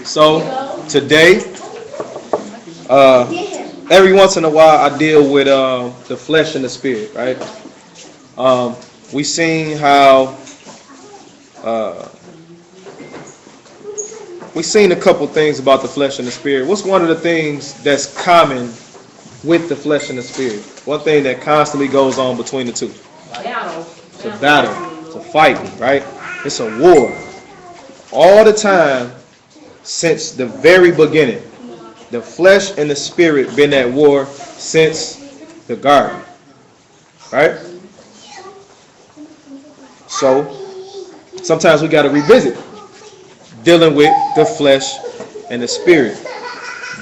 So today, every once in a while, I deal with the flesh and the spirit. Right? We seen how we seen a couple things about the flesh and the spirit. What's one of the things that's common with the flesh and the spirit? One thing that constantly goes on between the two. It's a battle. It's a fight, right? It's a war. All the time since the very beginning. The flesh and the spirit been at war since the garden. Right? So sometimes we got to revisit dealing with the flesh and the spirit.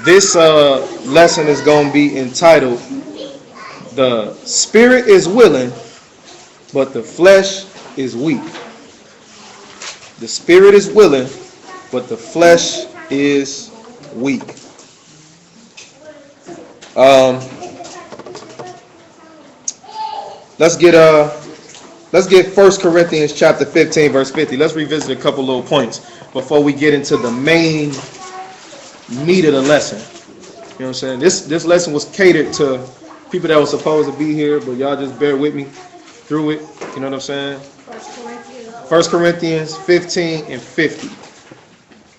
This lesson is going to be entitled, "The Spirit is Willing, but the Flesh is Weak." The spirit is willing, but the flesh is weak. Let's get 1 Corinthians chapter 15, verse 50. Let's revisit a couple little points before we get into the main meat of the lesson. You know what I'm saying? This lesson was catered to people that were supposed to be here, but y'all just bear with me through it. You know what I'm saying? 1 Corinthians 15 and 50.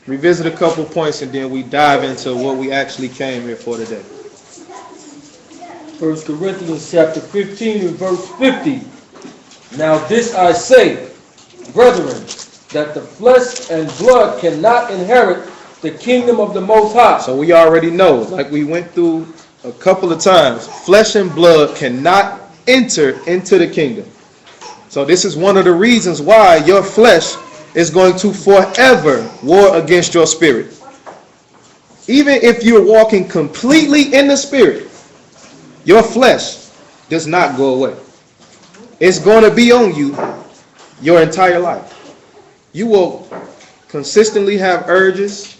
Revisit a couple points and then we dive into what we actually came here for today. 1 Corinthians chapter 15 and verse 50. Now this I say, brethren, that the flesh and blood cannot inherit the kingdom of the Most High. So we already know, like we went through a couple of times, flesh and blood cannot enter into the kingdom. So this is one of the reasons why your flesh is going to forever war against your spirit. Even if you're walking completely in the spirit, your flesh does not go away. It's going to be on you your entire life. You will consistently have urges,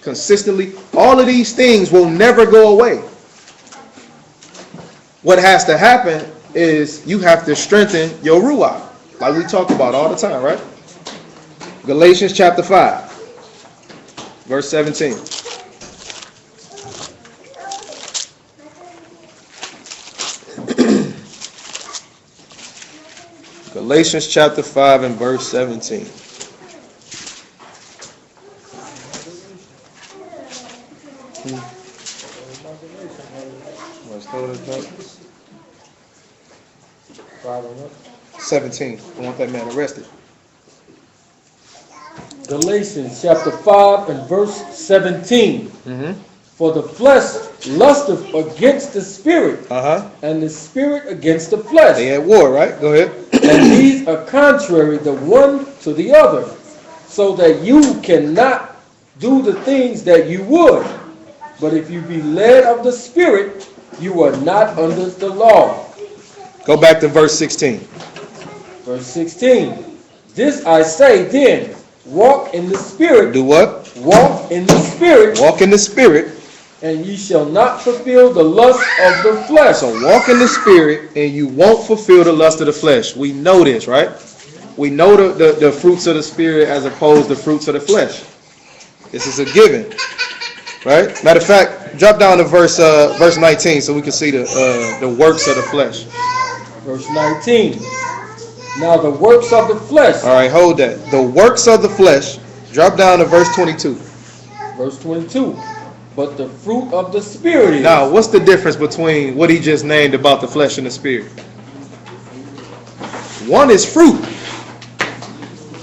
all of these things will never go away. What has to happen is you have to strengthen your ruach, like we talk about all the time, right? Galatians chapter 5, verse 17. Galatians chapter 5 and verse 17. Let's throw it up. 17. I want that man arrested. Galatians chapter 5 and verse 17. For the flesh lusteth against the spirit, and the spirit against the flesh. They at war, right? Go ahead. And these are contrary the one to the other, so that you cannot do the things that you would. But if you be led of the spirit, you are not under the law. Go back to verse 16. Verse 16. This I say then, walk in the spirit. Do what? Walk in the spirit. Walk in the spirit. And ye shall not fulfill the lust of the flesh. So walk in the spirit and you won't fulfill the lust of the flesh. We know this, right? We know the fruits of the spirit as opposed to fruits of the flesh. This is a given. Right? Matter of fact, drop down to verse 19 so we can see the works of the flesh. Verse 19. Now the works of the flesh. All right, hold that. The works of the flesh. Drop down to verse 22. Verse 22. But the fruit of the spirit is. Now, what's the difference between what he just named about the flesh and the spirit? One is fruit,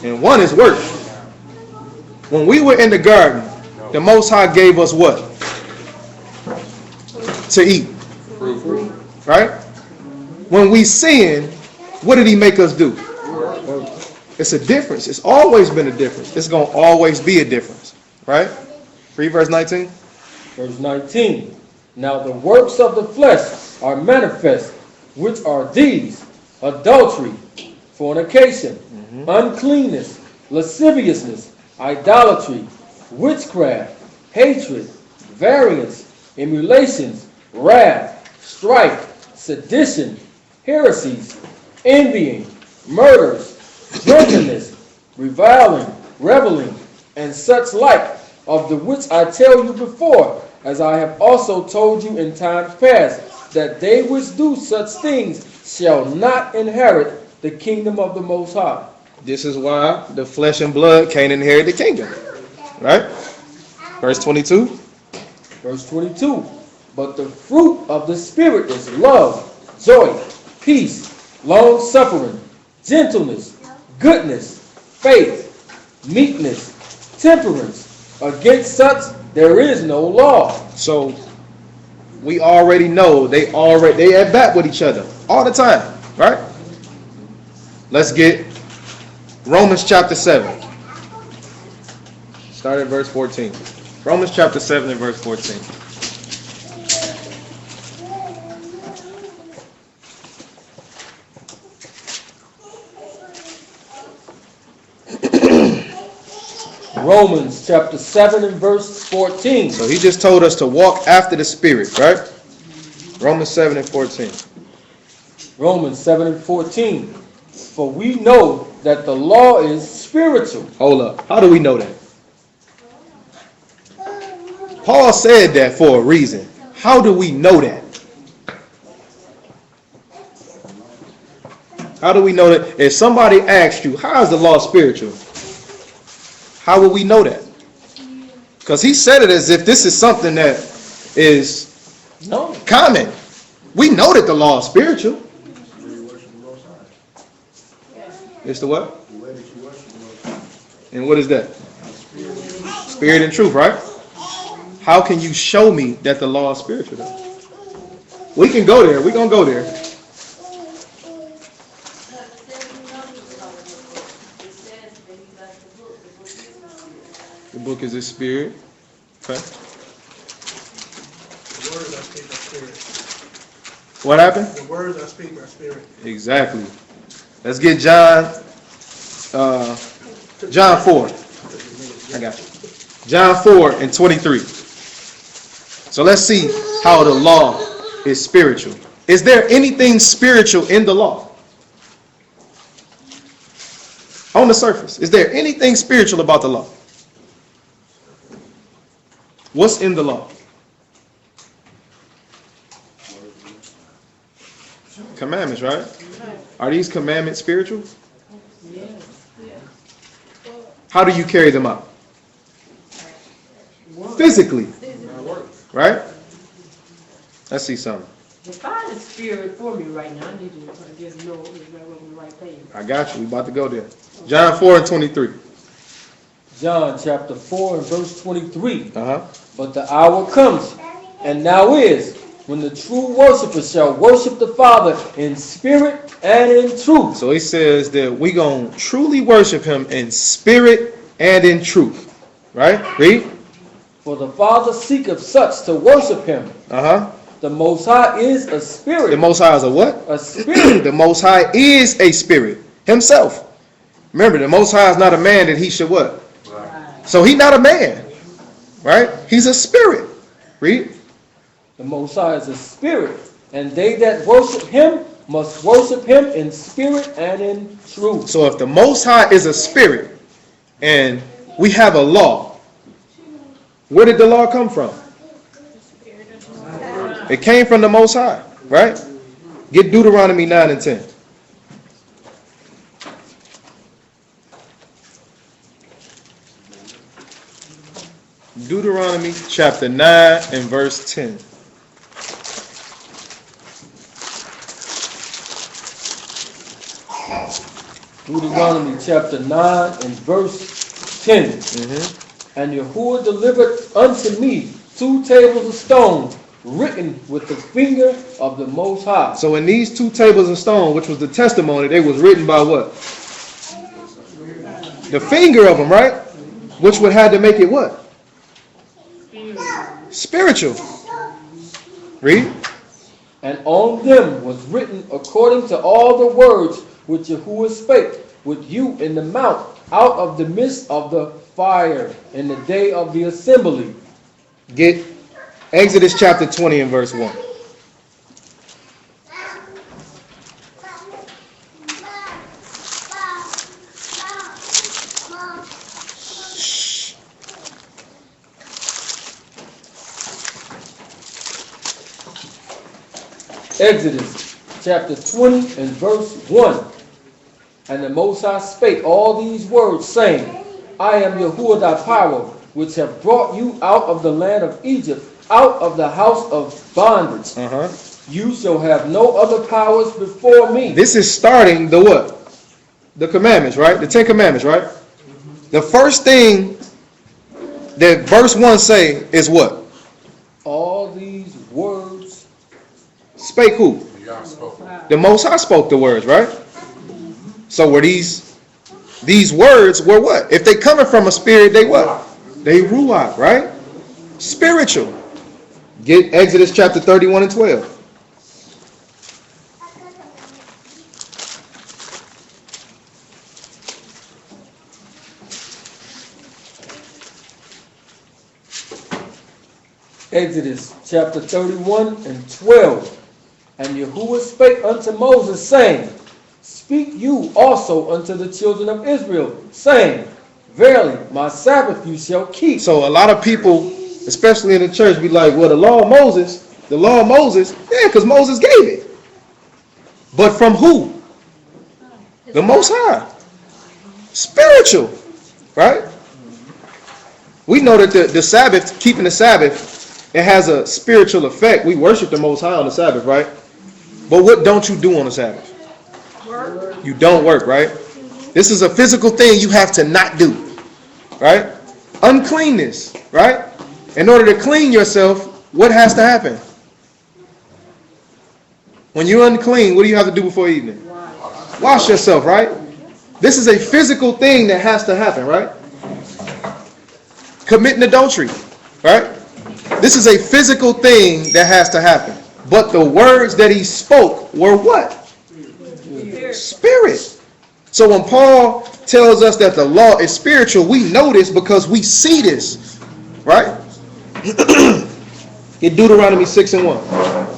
and one is work. When we were in the garden, the Most High gave us what? To eat. Fruit. Right? When we sin, what did he make us do? It's a difference. It's always been a difference. It's going to always be a difference. Right? Read verse 19. Verse 19. Now the works of the flesh are manifest, which are these: adultery, fornication, uncleanness, lasciviousness, idolatry, witchcraft, hatred, variance, emulations, wrath, strife, sedition, heresies, envying, murders, drunkenness, reviling, reveling, and such like, of the which I tell you before, as I have also told you in times past, that they which do such things shall not inherit the kingdom of the Most High. This is why the flesh and blood can't inherit the kingdom. Right? Verse 22. Verse 22. But the fruit of the Spirit is love, joy, peace, long-suffering, gentleness, goodness, faith, meekness, temperance. Against such there is no law. So we already know they at bat with each other all the time, right? Let's get Romans chapter 7. Start at verse 14. Romans chapter 7 and verse 14. Romans chapter 7 and verse 14. So he just told us to walk after the Spirit, right? Romans 7 and 14. Romans 7 and 14. For we know that the law is spiritual. Hold up. How do we know that? Paul said that for a reason. How do we know that? How do we know that? If somebody asked you, how is the law spiritual? How will we know that? Because he said it as if this is something that is common. We know that the law is spiritual. It's the what? And what is that? Spirit and truth, right? How can you show me that the law is spiritual? We can go there. We're going to go there. The book is his spirit. Okay. The words I speak are spirit. What happened? The words I speak are spirit. Exactly. Let's get John 4. I got you. John 4 and 23. So let's see how the law is spiritual. Is there anything spiritual in the law? On the surface, is there anything spiritual about the law? What's in the law? Commandments, right? Are these commandments spiritual? How do you carry them out? Physically. Right? Let's see something. Define the spirit for me right now. I need to just know if I'm on the right page. I got you. We about to go there. John 4 and 23. John chapter 4 and verse 23. Uh-huh. But the hour comes, and now is, when the true worshipers shall worship the Father in spirit and in truth. So he says that we're going to truly worship him in spirit and in truth. Right? Read. For the Father seeketh such to worship him. Uh-huh. The Most High is a spirit. The Most High is a what? A spirit. The Most High is a spirit himself. Remember, the Most High is not a man that he should what? Right. So he's not a man. Right? He's a spirit. Read. The Most High is a spirit, and they that worship him must worship him in spirit and in truth. So if the Most High is a spirit, and we have a law, where did the law come from? It came from the Most High, right? Get Deuteronomy 9 and 10. Deuteronomy chapter 9 and verse 10. Deuteronomy chapter 9 and verse 10. And Yahuwah delivered unto me 2 tables of stone, written with the finger of the Most High. So in these 2 tables of stone, which was the testimony, they was written by what? The finger of them, right? Which would have to make it what? Spiritual. Read. And on them was written according to all the words which Yahuwah spake with you in the mount out of the midst of the fire in the day of the assembly. Get Exodus chapter 20 and verse 1. Exodus chapter 20 and verse 1. And the Most High spake all these words, saying, I am Yahuwah thy power, which have brought you out of the land of Egypt, out of the house of bondage. You shall have no other powers before me. This is starting the what? The commandments, right? The 10 commandments, right? The first thing that verse 1 say is what? All these words. Spake who? The Most High spoke the words, right? So were these words were what? If they coming from a spirit, they what? They ruach, right? Spiritual. Get Exodus chapter 31 and 12. Exodus chapter 31 and 12. And Yahuwah spake unto Moses, saying, Speak you also unto the children of Israel, saying, Verily, my Sabbath you shall keep. So a lot of people, especially in the church, be like, well, the law of Moses, yeah, because Moses gave it. But from who? The Most High. Spiritual, right? We know that the Sabbath, keeping the Sabbath, it has a spiritual effect. We worship the Most High on the Sabbath, right? But what don't you do on the Sabbath? You don't work, right? This is a physical thing you have to not do, right? Uncleanness, right? In order to clean yourself, what has to happen? When you're unclean, what do you have to do before eating? Wash yourself, right? This is a physical thing that has to happen, right? Committing adultery, right? This is a physical thing that has to happen. But the words that he spoke were what? Spirit. So when Paul tells us that the law is spiritual, we know this because we see this, right? In Deuteronomy 6 and 1.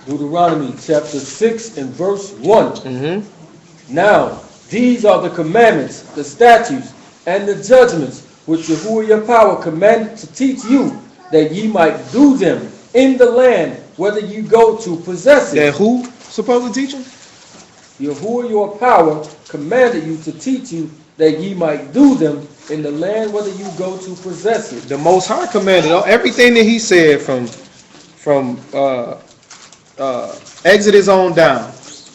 Deuteronomy chapter 6 and verse 1. Now, these are the commandments, the statutes, and the judgments which Yahuwah your power commanded to teach you, that ye might do them in the land whether you go to possess it. That who supposed to teach them? Yahuwah your power commanded you to teach you, that ye might do them in the land whether you go to possess it. The Most High commanded everything that he said from Exodus on down,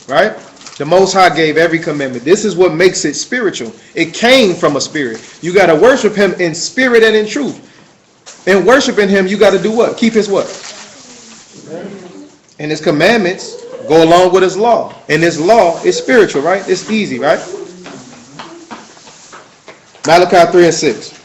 right? The Most High gave every commandment. This is what makes it spiritual. It came from a spirit. You got to worship him in spirit and in truth. In worshiping him, you got to do what? Keep his what? And his commandments go along with his law. And his law is spiritual, right? It's easy, right? Malachi 3 and 6.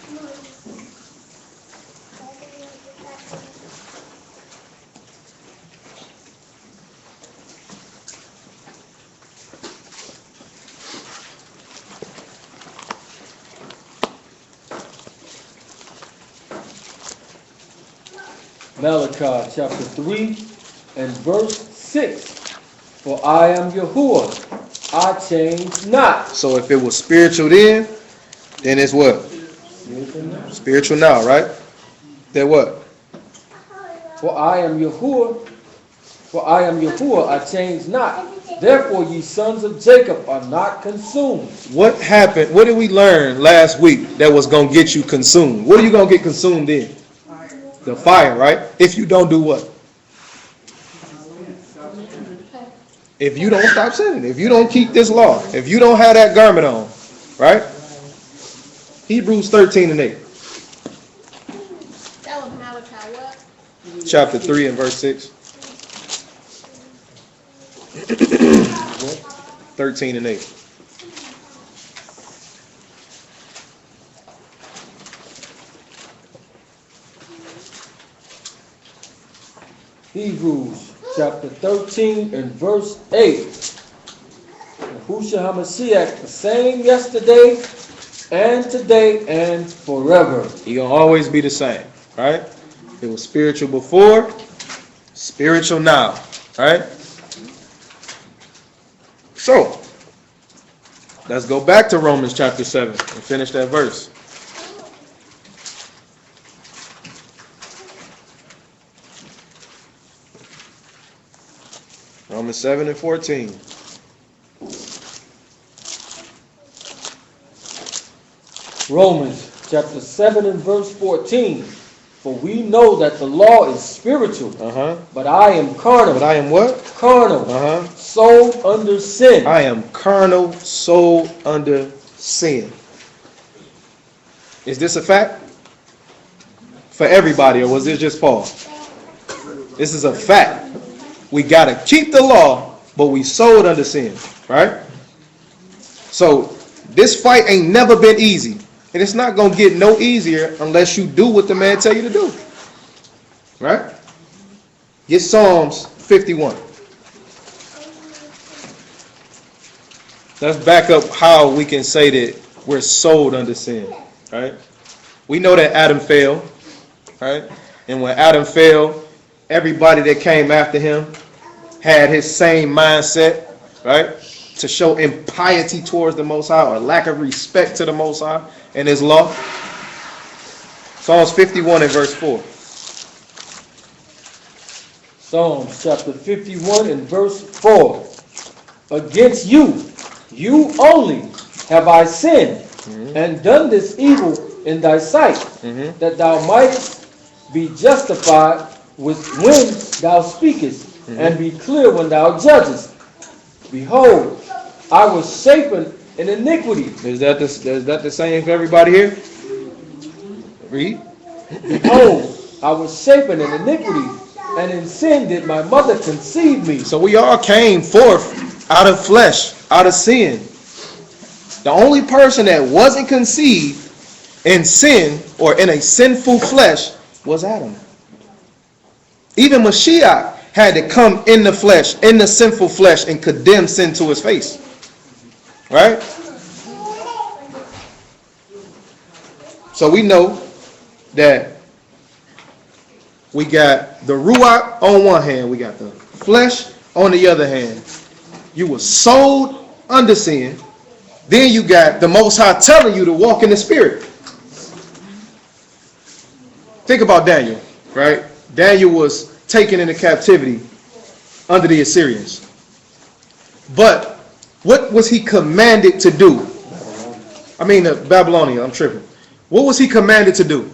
Malachi chapter 3 and verse 6. For I am Yahuwah, I change not. So if it was spiritual then it's what? Spiritual now, right? Then what? For I am Yahuwah, I change not. Therefore ye sons of Jacob are not consumed. What happened? What did we learn last week that was going to get you consumed? What are you going to get consumed in? The fire, right? If you don't do what? If you don't stop sinning, if you don't keep this law, if you don't have that garment on, right? Hebrews 13 and 8. That was Malachi what? Chapter 3 and verse 6. 13 and 8. Hebrews chapter 13 and verse 8. Yahushua HaMashiach, the same yesterday and today and forever. He gonna always be the same, right? It was spiritual before, spiritual now, right? So, let's go back to Romans chapter 7 and finish that verse. Romans 7 and 14. Romans chapter 7 and verse 14. For we know that the law is spiritual, but I am carnal. But I am what? Carnal, sold under sin. I am carnal, sold under sin. Is this a fact? For everybody, or was this just Paul? This is a fact. We got to keep the law, but we sold under sin, right? So this fight ain't never been easy. And it's not going to get no easier unless you do what the man tell you to do. Right? Get Psalms 51. Let's back up how we can say that we're sold under sin. Right? We know that Adam fell. Right? And when Adam fell, everybody that came after him had his same mindset. Right? To show impiety towards the Most High or lack of respect to the Most High and His law. Psalms 51 and verse 4. Psalms chapter 51 and verse 4. Against you, you only, have I sinned, and done this evil in thy sight, that thou mightest be justified with when thou speakest, and be clear when thou judgest. Behold, I was shapen in iniquity. Is that the same for everybody here? Read. Behold, I was shapen in iniquity, and in sin did my mother conceive me. So we all came forth out of flesh, out of sin. The only person that wasn't conceived in sin or in a sinful flesh was Adam. Even Mashiach had to come in the flesh, in the sinful flesh, and condemn sin to his face. Right? So we know that we got the Ruach on one hand, we got the flesh on the other hand. You were sold under sin. Then you got the Most High telling you to walk in the Spirit. Think about Daniel, right? Daniel was taken into captivity under the Assyrians. But what was he commanded to do? Babylonia, I'm tripping. What was he commanded to do?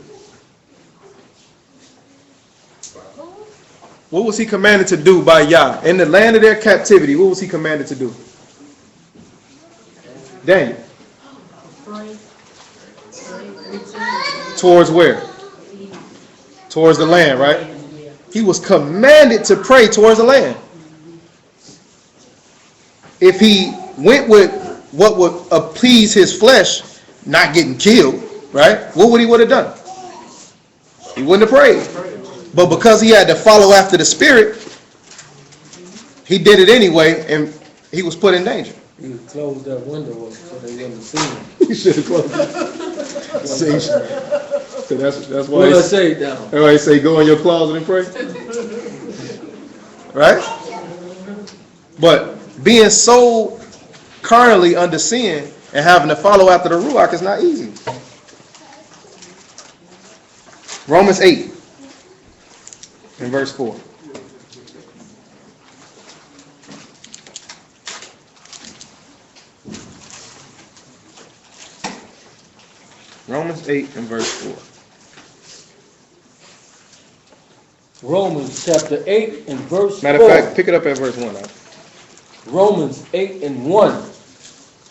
What was he commanded to do by Yah? In the land of their captivity, what was he commanded to do? Daniel. Towards where? Towards the land, right? He was commanded to pray towards the land. If he went with what would appease his flesh, not getting killed, right? What would he have done? He wouldn't have prayed. But because he had to follow after the Spirit, he did it anyway, and he was put in danger. You closed that window up so they wouldn't see him. He should have closed it. See, so that's why. What did I say now? That's why he say go in your closet and pray. Right? But being so carnally under sin and having to follow after the Ruach is not easy. Romans 8 and verse 4. Romans 8 and verse 4. Romans chapter 8 and verse 4. Matter of fact, pick it up at verse 1. Romans 8 and 1.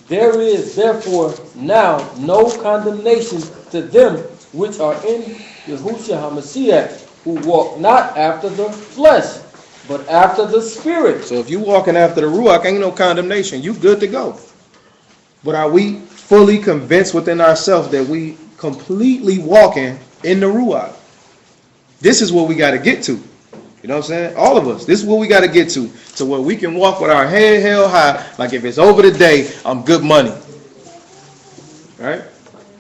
There is therefore now no condemnation to them which are in Yahushua HaMashiach, who walk not after the flesh, but after the Spirit. So if you walking after the Ruach, ain't no condemnation. You good to go. But are we fully convinced within ourselves that we completely walking in the Ruach? This is what we got to get to. You know what I'm saying? All of us. This is what we got to get to where we can walk with our head held high. Like if it's over today, I'm good money. Right?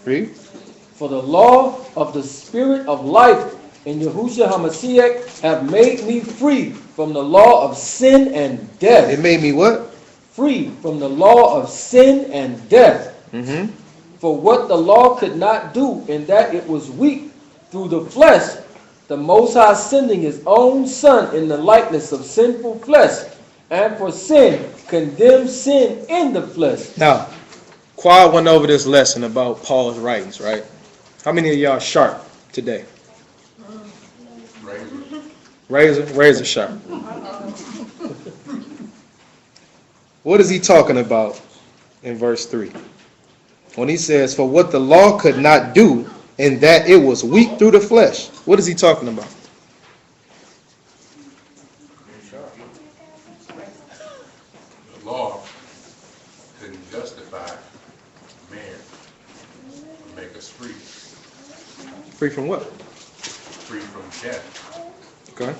Read. For the law of the Spirit of life in Yahushua HaMashiach have made me free from the law of sin and death. It made me what? free from the law of sin and death. Mm-hmm. For what the law could not do, in that it was weak through the flesh, the Most High sending his own Son in the likeness of sinful flesh, and for sin, condemned sin in the flesh. Now, Quad went over this lesson about Paul's writings, right? How many of y'all sharp today? Razor sharp. What is he talking about in verse 3? When he says, for what the law could not do, in that it was weak through the flesh. What is he talking about? The law couldn't justify man or make us free. Free from what? Free from death. Okay.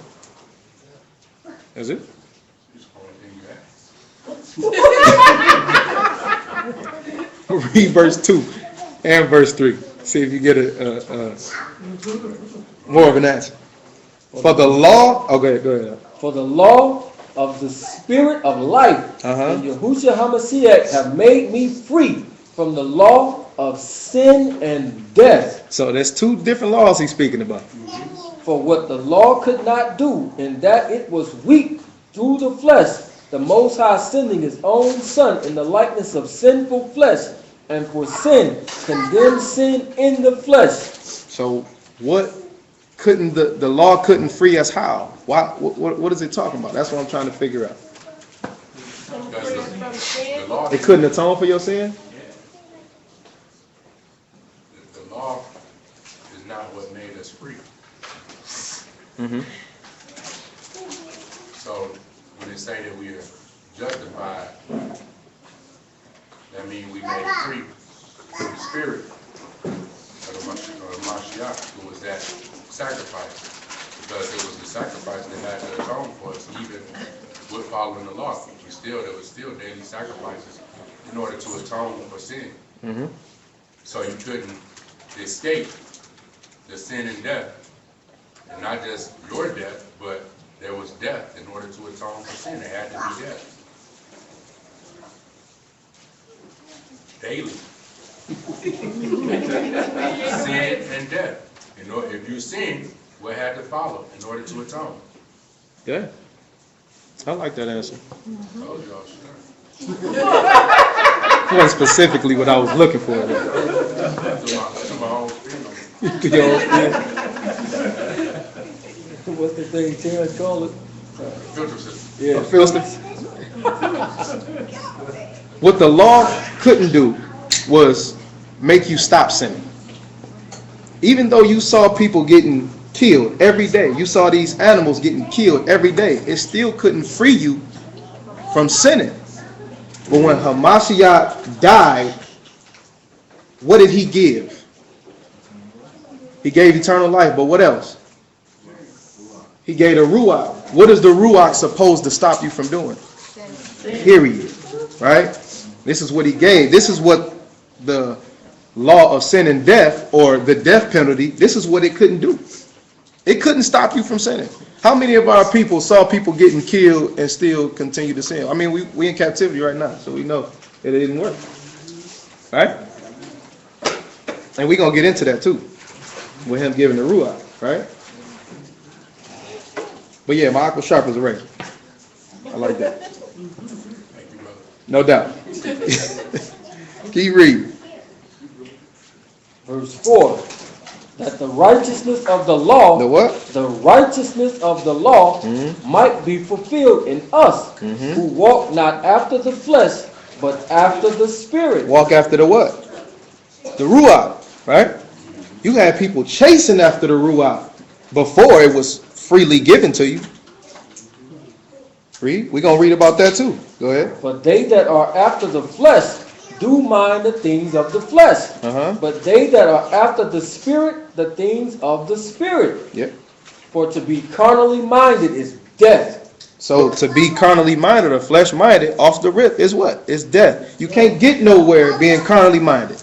Is it? It's the only thing you ask. Read verse 2 and verse 3. See if you get a more of an answer. For the law, okay, go ahead. For the law of the Spirit of life in Yahushua HaMashiach have made me free from the law of sin and death. So there's two different laws he's speaking about. For what the law could not do, in that it was weak through the flesh, the Most High sending his own Son in the likeness of sinful flesh, and for sin, condemned sin in the flesh. So what couldn't the law couldn't free us how? Why? What is it talking about? That's what I'm trying to figure out. Because the law, It couldn't atone for your sin? the law is not what made us free. Mm-hmm. So when they say that we are justified, that means we made free through the Spirit of the Mashiach, who was that sacrifice. Because it was the sacrifice that had to atone for us, even with following the law. There was still daily sacrifices in order to atone for sin. Mm-hmm. So you couldn't escape the sin and death. And not just your death, but there was death in order to atone for sin. There had to be death. Daily. Sin and death. If you sin, what had to follow in order to atone? Yeah. I like that answer. Told y'all, sure. It wasn't specifically what I was looking for. To my own feeling. To your own spirit. What's the thing Terrence called it? Filter system. Yeah. Philistine. What the law couldn't do was make you stop sinning. Even though you saw people getting killed every day, you saw these animals getting killed every day, it still couldn't free you from sinning. But when Hamashiach died, what did he give? He gave eternal life, but what else? He gave the Ruach. What is the Ruach supposed to stop you from doing? Period. Right? This is what he gave. This is what the law of sin and death, or the death penalty, this is what it couldn't do. It couldn't stop you from sinning. How many of our people saw people getting killed and still continue to sin? I mean, we in captivity right now, so we know that it didn't work. Right? And we're going to get into that too, with him giving the Ruach, right? But yeah, my aqua sharp is a razor. I like that. Thank you, brother. No doubt. Keep reading. Verse 4. That the righteousness of the law, The what? the righteousness of the law might be fulfilled in us, who walk not after the flesh, but after the Spirit. Walk after the what? The Ruach, right? You had people chasing after the Ruach before it was freely given to you. Read. We're going to read about that too. Go ahead. But they that are after the flesh do mind the things of the flesh. But they that are after the Spirit, the things of the Spirit. Yep. For to be carnally minded is death. So to be carnally minded or flesh minded off the rip is what? It's death. You can't get nowhere being carnally minded.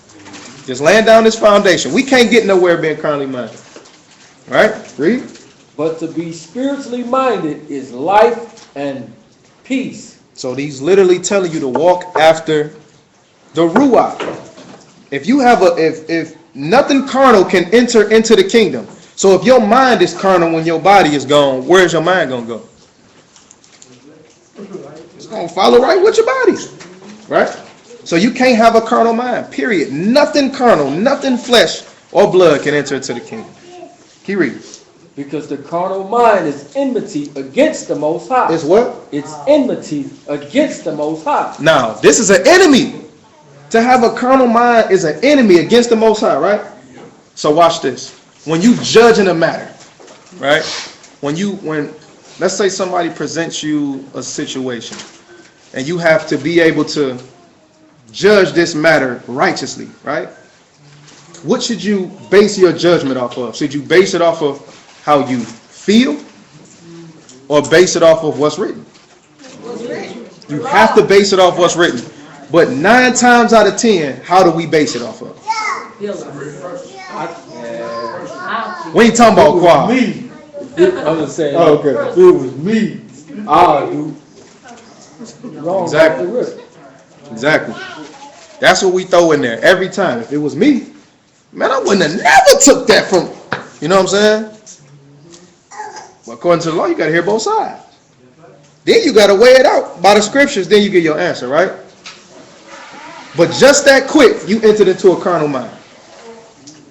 Just laying down this foundation. We can't get nowhere being carnally minded. Right? Read. But to be spiritually minded is life and peace. So he's literally telling you to walk after the ruach. If you have if nothing carnal can enter into the kingdom. So if your mind is carnal when your body is gone, where's your mind gonna go? It's gonna follow right with your body, right? So you can't have a carnal mind. Period. Nothing carnal, nothing flesh or blood can enter into the kingdom. Keep reading. Because the carnal mind is enmity against the Most High. It's what? It's enmity against the Most High. Now, this is an enemy. To have a carnal mind is an enemy against the Most High, right? So watch this. When you judge in a matter, right? When let's say somebody presents you a situation and you have to be able to judge this matter righteously, right? What should you base your judgment off of? Should you base it off of how you feel or base it off of what's written? You have to base it off what's written. But 9 times out of 10, how do we base it off of? We ain't talking about qual. Me. I'm just saying. Oh, okay. If it was me, I'll do. Wrong. Exactly. Exactly. That's what we throw in there every time. If it was me, man, I wouldn't have never took that from. You know what I'm saying? But according to the law, you got to hear both sides. Then you got to weigh it out by the scriptures. Then you get your answer, right? But just that quick, you entered into a carnal mind.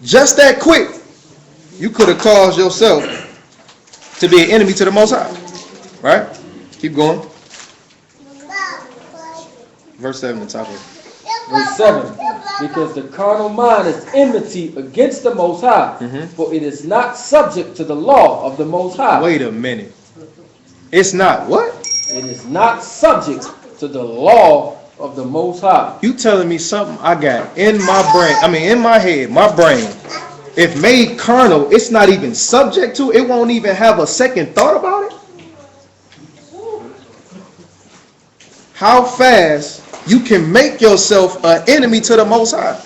Just that quick, you could have caused yourself to be an enemy to the Most High. Right? Keep going. Verse 7, the top of it. Verse 7. Because the carnal mind is enmity against the Most High, for it is not subject to the law of the Most High. Wait a minute. It's not what? It is not subject to the law of the Most High. You telling me something I got in my brain, in my head, my brain. If made carnal, it's not even subject to it. It won't even have a second thought about it. How fast you can make yourself an enemy to the Most High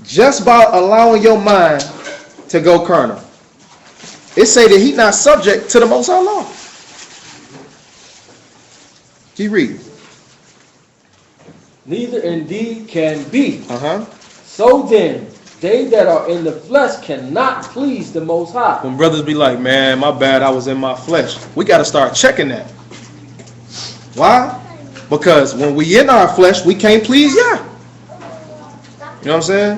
just by allowing your mind to go carnal. It say that he's not subject to the Most High law. Keep reading. Neither indeed can be. Uh-huh. So then, they that are in the flesh cannot please the Most High. When brothers be like, man, my bad, I was in my flesh. We got to start checking that. Why? Because when we in our flesh, we can't please Yah. You know what I'm saying?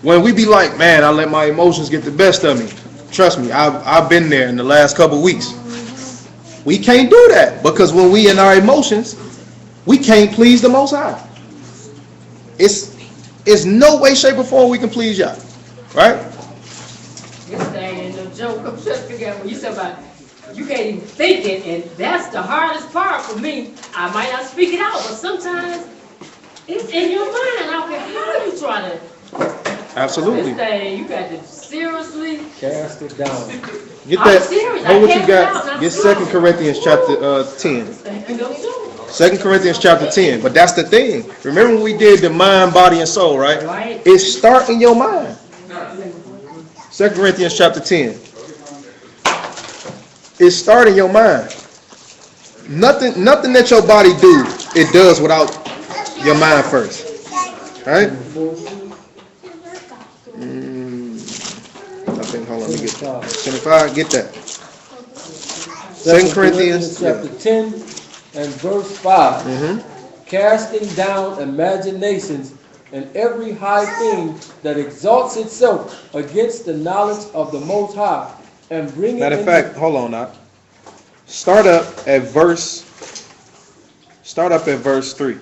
When we be like, man, I let my emotions get the best of me. Trust me, I've been there in the last couple weeks. We can't do that because when we in our emotions, we can't please the Most High. It's no way, shape, or form we can please Yah. Right? This thing ain't no joke. I'm trying to figure out what you said about you can't even think it, and that's the hardest part for me. I might not speak it out, but sometimes it's in your mind. I don't care how you try to. Absolutely. This thing, you got to seriously Cast it down. Get I'm that. serious. Know I what you can't got. stop. Get 2 Corinthians chapter 10. This thing can go too. 2 Corinthians chapter 10. But that's the thing. Remember when we did the mind, body, and soul, right? Right. It start in your mind. 2 Corinthians chapter 10. It start in your mind. Nothing that your body do, it does without your mind first. Right? I think, hold on, let me get that. 25, get that. 2 Corinthians chapter 10 and verse 5. Casting down imaginations and every high thing that exalts itself against the knowledge of the Most High, and bringing Matter of fact, hold on now. Start up at verse 3.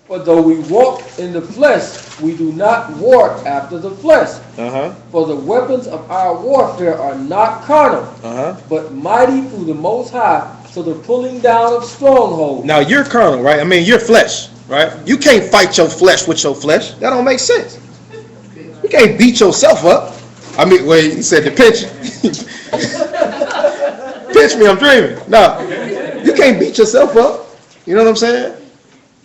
For though we walk in the flesh, we do not war after the flesh. For the weapons of our warfare are not carnal, but mighty through the Most High, to the pulling down of strongholds. Now you're carnal, right? You're flesh, right? You can't fight your flesh with your flesh. That don't make sense. You can't beat yourself up. Wait, he said to pinch. Pinch me, I'm dreaming. No, you can't beat yourself up. You know what I'm saying?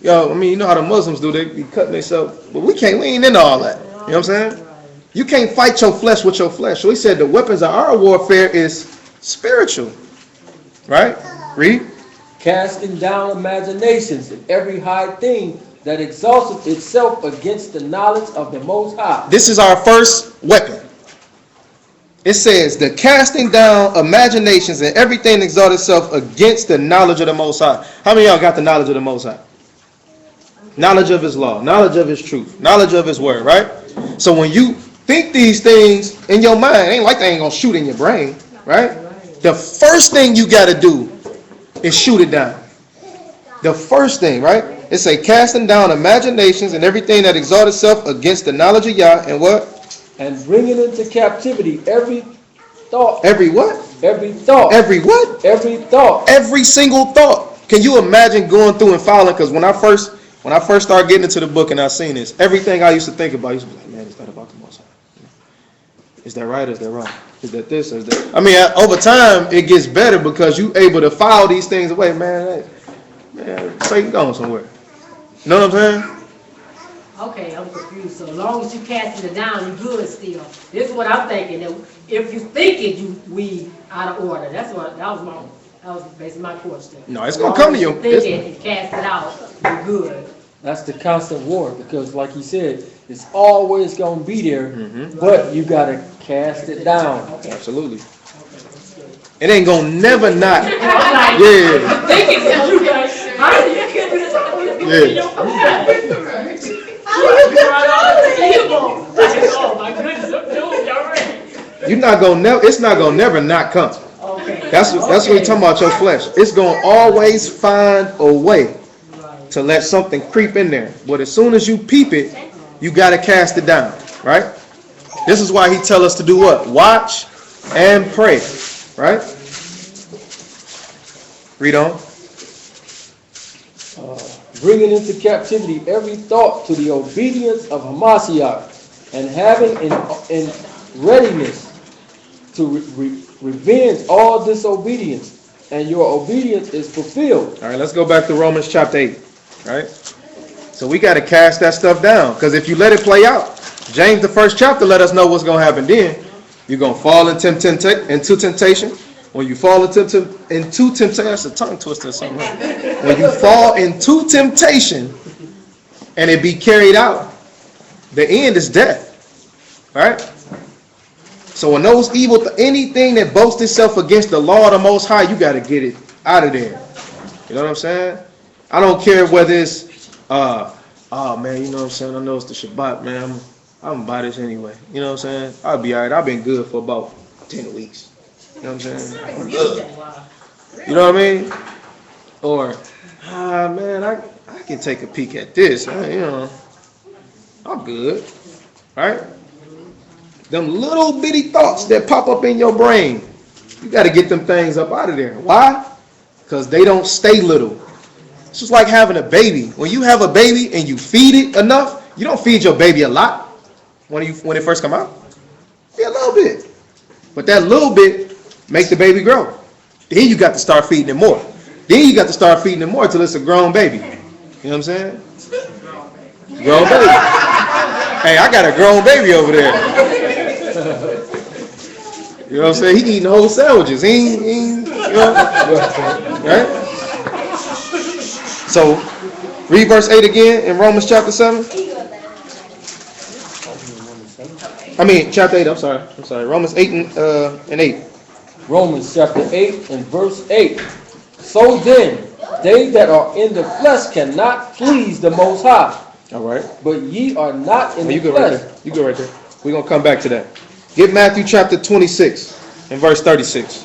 Yo, you know how the Muslims do, they be cutting themselves. But we ain't into all that. You know what I'm saying? You can't fight your flesh with your flesh. So he said the weapons of our warfare is spiritual. Right? Read. casting down imaginations and every high thing that exalteth itself against the knowledge of the Most High. This is our first weapon. It says the casting down imaginations and everything that exalts itself against the knowledge of the Most High. How many of y'all got the knowledge of the Most High? Knowledge of His law, knowledge of His truth, knowledge of His word, right? So when you think these things in your mind, it ain't like they ain't gonna shoot in your brain, right? The first thing you got to do is shoot it down. The first thing, right? It say casting down imaginations and everything that exalts itself against the knowledge of Yah, and what? And bringing into captivity every thought. Every what? Every thought. Every what? Every thought. Every single thought. Can you imagine going through and following? Because when I first started getting into the book and I seen this, everything I used to think about, I used to be like, man, is that about the Most High? Is that right? Is that wrong? Is that this? Is that? I mean, over time it gets better because you able to file these things away, man. Man, Satan going somewhere. You know what I'm saying? Okay, I'm confused. So as long as you casting it down, you good still. This is what I'm thinking. That if you think it, we out of order. That was basically my question. No, it's gonna come to you. Think it and cast it out, you're good. That's the constant war, because like he said, it's always going to be there, but you got to cast it down. Absolutely. It ain't gonna never not. Yeah. Yeah. Thinking that you guys, how do you get this out of Oh my goodness, I'm doomed already. You're not gonna never. It's not gonna never not come. Okay. That's what we're talking about. Your flesh. It's gonna always find a way to let something creep in there. But as soon as you peep it, you gotta cast it down. Right? This is why He tell us to do what? Watch and pray. Right? Read on. Bringing into captivity every thought to the obedience of Hamashiach, and having in readiness to revenge all disobedience, and your obedience is fulfilled. All right, let's go back to Romans chapter 8. Right? So we got to cast that stuff down, because if you let it play out, James the first chapter let us know what's going to happen then. You're going to fall into temptation. When you fall into temptation, that's a tongue twister or something. Right? When you fall into temptation and it be carried out, the end is death. Right? So when those anything that boasts itself against the law of the Most High, you got to get it out of there. You know what I'm saying? I don't care whether it's, oh man, you know what I'm saying? I know it's the Shabbat, man. I'm going to buy this anyway. You know what I'm saying? I'll be all right. I've been good for about 10 weeks. You know what I'm saying? I'm good. You know what I mean? Or, man, I can take a peek at this. You know, I'm good. Right? Them little bitty thoughts that pop up in your brain, you got to get them things up out of there. Why? Because they don't stay little. It's just like having a baby. When you have a baby and you feed it enough, you don't feed your baby a lot when it first come out. Yeah, a little bit. But that little bit make the baby grow. Then you got to start feeding it more. Then you got to start feeding it more until it's a grown baby. You know what I'm saying? Grown baby. Hey, I got a grown baby over there. You know what I'm saying? He eating whole sandwiches. He ain't, you know, right? So, read verse 8 again in Romans chapter 7. Chapter 8, I'm sorry. Romans 8 and 8. Romans chapter 8 and verse 8. So then, they that are in the flesh cannot please the Most High. All right. But ye are not in the Go flesh. right there. You go right there. We're going to come back to that. Get Matthew chapter 26 and verse 36.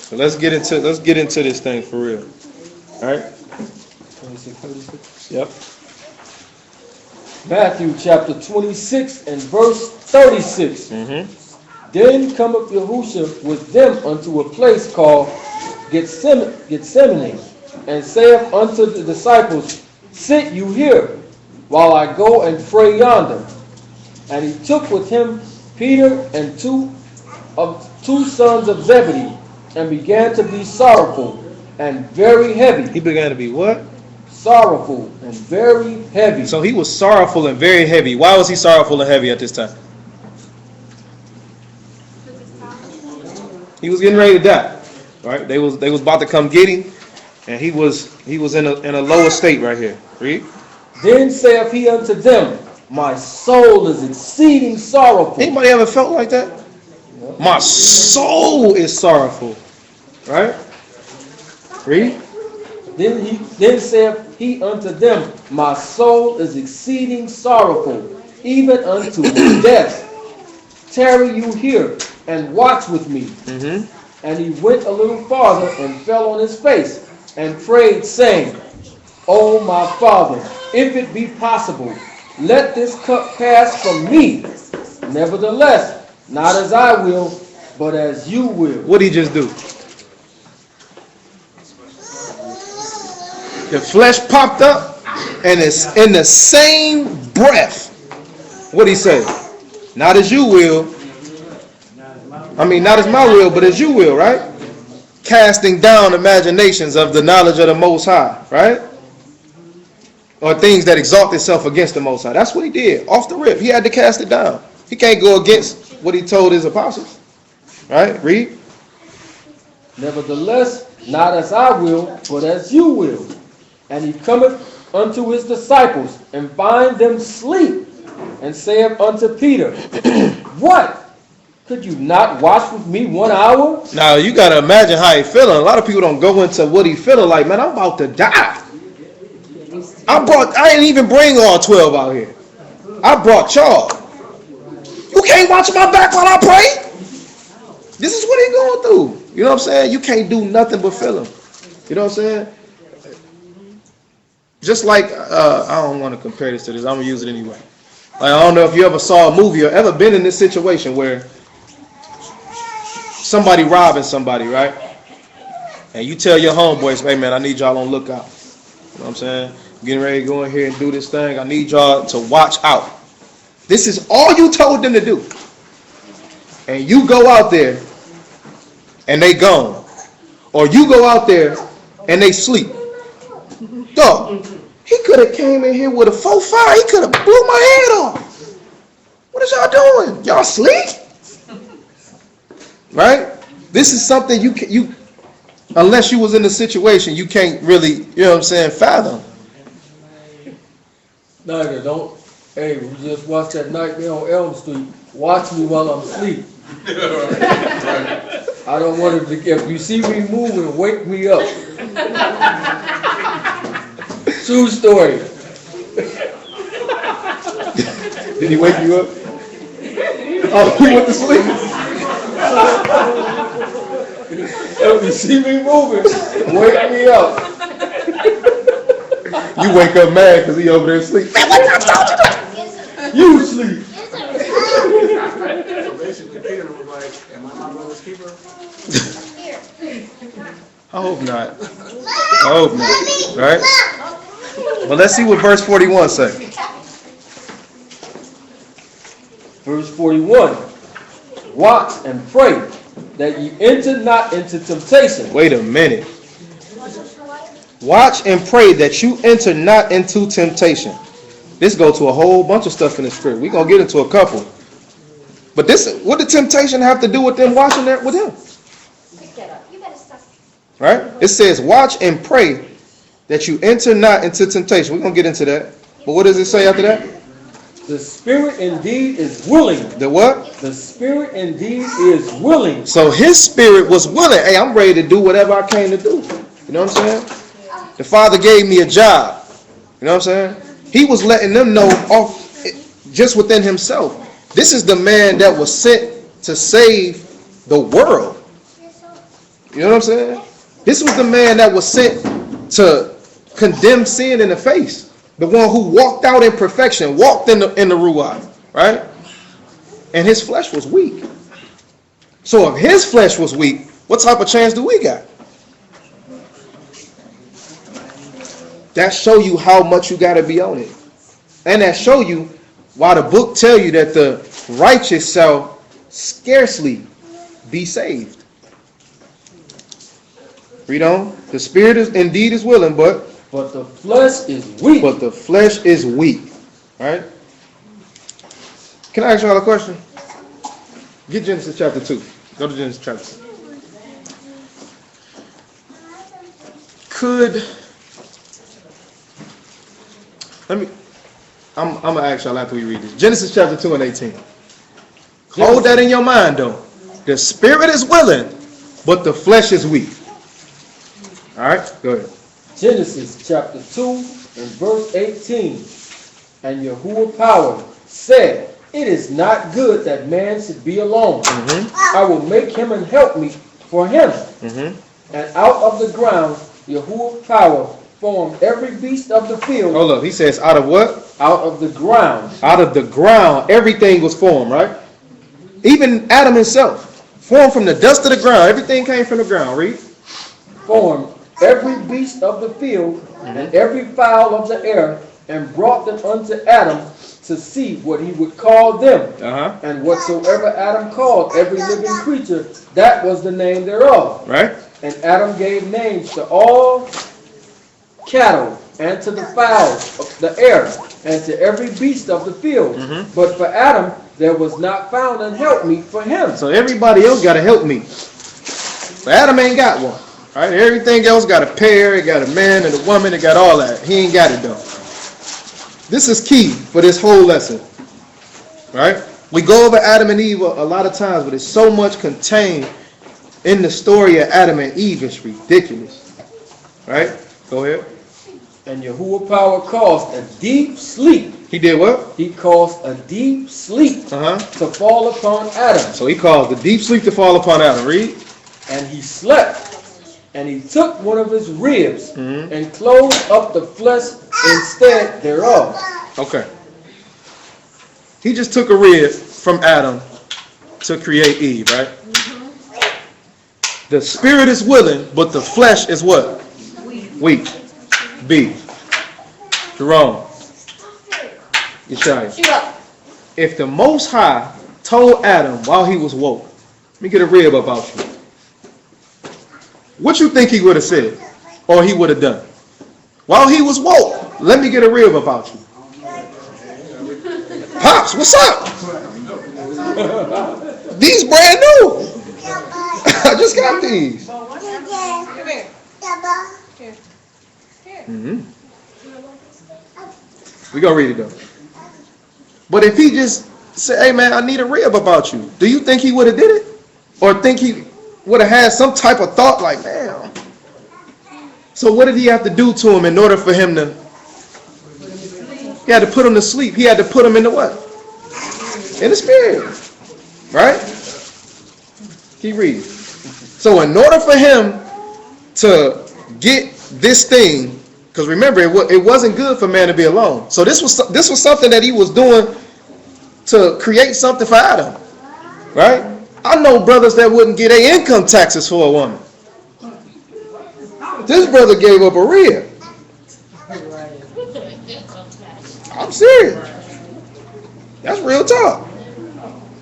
So let's get into this thing for real. All right? 26, 36. Yep. Matthew chapter 26 and verse 36. Then cometh Yahushua with them unto a place called Gethsemane, and saith unto the disciples, Sit you here, while I go and pray yonder. And he took with him Peter and two sons of Zebedee, and began to be sorrowful and very heavy. He began to be what? Sorrowful and very heavy. So he was sorrowful and very heavy. Why was he sorrowful and heavy at this time? He was getting ready to die. Right? They was about to come get him, and he was in a lower state right here. Read. Then saith he unto them, my soul is exceeding sorrowful. Anybody ever felt like that? My soul is sorrowful. Right? Read. Then saith he unto them, my soul is exceeding sorrowful, even unto death. Tarry you here, and watch with me. And he went a little farther, and fell on his face, and prayed, saying, O my Father, if it be possible, let this cup pass from me. Nevertheless, not as I will, but as you will. What did he just do? The flesh popped up, and it's in the same breath. What did he say? Not as you will. Not as my will, but as you will, right? Casting down imaginations of the knowledge of the Most High, right? Or things that exalt itself against the Most High. That's what he did. Off the rip. He had to cast it down. He can't go against what he told his apostles. Right? Read. Nevertheless, not as I will, but as you will. And he cometh unto his disciples, and find them sleep, and saith unto Peter, What? Could you not watch with me 1 hour? Now, you got to imagine how he feeling. A lot of people don't go into what he feeling like. Man, I'm about to die. I didn't even bring all 12 out here. I brought y'all. You can't watch my back while I pray? This is what he going through. You know what I'm saying? You can't do nothing but feel him. You know what I'm saying? Just like, I don't want to compare this to this. I'm going to use it anyway. Like, I don't know if you ever saw a movie or ever been in this situation where somebody robbing somebody, right? And you tell your homeboys, hey man, I need y'all on lookout. You know what I'm saying? I'm getting ready to go in here and do this thing. I need y'all to watch out. This is all you told them to do. And you go out there and they gone. Or you go out there and they sleep. Dog, he could have came in here with a 4-5. He could have blew my head off. What is y'all doing? Y'all sleep? Right? This is something you unless you was in the situation, you can't really, you know what I'm saying, fathom. Nigga, don't. Hey, we just watched that Nightmare on Elm Street. Watch me while I'm asleep. I don't want it to, if you see me moving, wake me up. True story. Did he wake you up? Oh, he went to sleep. If you see me moving, wake me up. You wake up mad because he over there asleep. Man, what the fuck you doing? You sleep. So basically, Peter was like, am I my brother's keeper? I hope not. I hope not. Right? Well, let's see what verse 41 says. Verse 41. Watch and pray that ye enter not into temptation. Wait a minute. Watch and pray that you enter not into temptation. This goes to a whole bunch of stuff in the script. We're going to get into a couple. But this, what did temptation have to do with them watching that with him? Right? It says, watch and pray that you enter not into temptation. We're going to get into that. But what does it say after that? The spirit indeed is willing. The what? The spirit indeed is willing. So his spirit was willing. Hey, I'm ready to do whatever I came to do. You know what I'm saying? The Father gave me a job. You know what I'm saying? He was letting them know off just within himself. This is the man that was sent to save the world. You know what I'm saying? This was the man that was sent to condemn sin in the face. The one who walked out in perfection, walked in the Ruach, right? And his flesh was weak. So if his flesh was weak, what type of chance do we got? That show you how much you got to be on it. And that show you why the book tell you that the righteous shall scarcely be saved. Read on. The spirit is indeed is willing, but the flesh is weak. But the flesh is weak. Right? Can I ask y'all a question? Get Genesis chapter 2. Go to Genesis chapter 2. I'm gonna ask y'all after we read this. Genesis chapter 2 and 18. Hold that in your mind though. The spirit is willing, but the flesh is weak. All right, go ahead. Genesis chapter 2 and verse 18. And Yahuwah power said, it is not good that man should be alone. I will make him an helpmeet for him. And out of the ground Yahuwah power formed every beast of the field. Hold up, he says out of what? Out of the ground. Out of the ground, everything was formed, right? Even Adam himself, formed from the dust of the ground. Everything came from the ground, read. Formed every beast of the field and every fowl of the air, and brought them unto Adam to see what he would call them. And whatsoever Adam called every living creature, that was the name thereof. Right. And Adam gave names to all cattle, and to the fowls of the air, and to every beast of the field. But for Adam there was not found an helpmeet for him. So everybody else got a helpmeet. But Adam ain't got one. Right? Everything else got a pair, it got a man and a woman, it got all that. He ain't got it though. This is key for this whole lesson. Right? We go over Adam and Eve a lot of times, but there's so much contained in the story of Adam and Eve. It's ridiculous. Right? Go ahead. And Yahuwah power caused a deep sleep. He did what? He caused a deep sleep to fall upon Adam. So he caused the deep sleep to fall upon Adam. Read. And he slept. And he took one of his ribs and closed up the flesh instead thereof. Okay. He just took a rib from Adam to create Eve, right? The spirit is willing, but the flesh is what? Weak. B. Jerome. Yeshaya. If the Most High told Adam while he was woke, let me get a rib about you, what you think he would have said or he would have done? While he was woke, let me get a rib about you. Pops, what's up? These brand new. I just got these. We gonna read it though. But if he just said, hey man, I need a rib about you, do you think he would have did it? Or think he would have had some type of thought like, man. So what did he have to do to him in order for him to, he had to put him to sleep. He had to put him in the what? In the spirit. Right? Keep reading. So in order for him to get this thing, because remember, it wasn't good for man to be alone. So this was something that he was doing to create something for Adam. Right? I know brothers that wouldn't get their income taxes for a woman. This brother gave up a rib. I'm serious. That's real talk.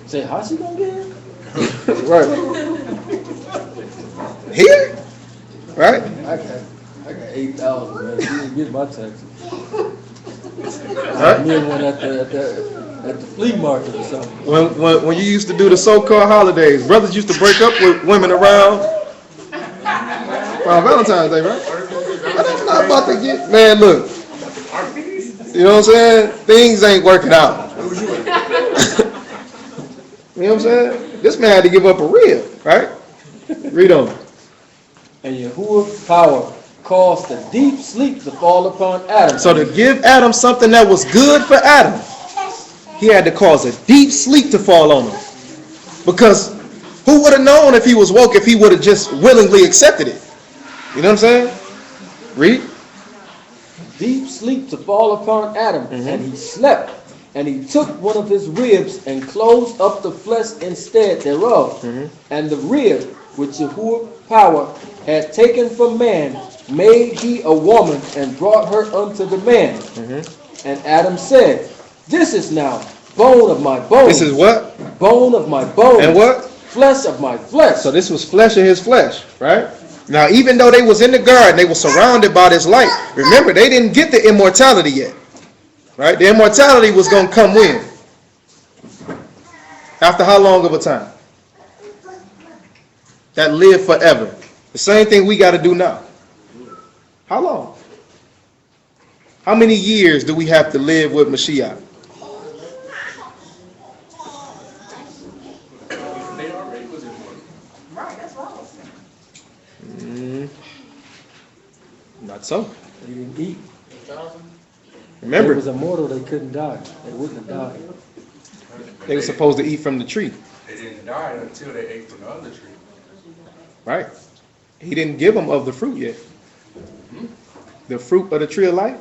Say, how's she gonna get it? Right. Here? Right? I got 8,000, man. She didn't get my taxes. Right? I get one at the flea market or something. When you used to do the so-called holidays, brothers used to break up with women around Valentine's Day, right? I'm not about to get, man, look. You know what I'm saying? Things ain't working out. You know what I'm saying? This man had to give up a rib, right? Read on. And Yahuwah's power caused a deep sleep to fall upon Adam. So to give Adam something that was good for Adam, he had to cause a deep sleep to fall on him. Because who would have known if he was woke if he would have just willingly accepted it? You know what I'm saying? Read. Deep sleep to fall upon Adam, and he slept. And he took one of his ribs and closed up the flesh instead thereof. And the rib which Yahuwah power had taken from man, made he a woman and brought her unto the man. And Adam said, this is now bone of my bones. This is what? Bone of my bones. And what? Flesh of my flesh. So this was flesh of his flesh, right? Now, even though they was in the garden, they were surrounded by this light. Remember, they didn't get the immortality yet, right? The immortality was going to come when? After how long of a time? That live forever. The same thing we got to do now. How long? How many years do we have to live with Mashiach? They already was immortal. Right, that's what I was saying. Not so. They didn't eat. Remember, If it was immortal, they couldn't die. They wouldn't have died. they were supposed to eat from the tree, They didn't die until they ate from the other tree. right? He didn't give them of the fruit yet. The fruit of the tree of life,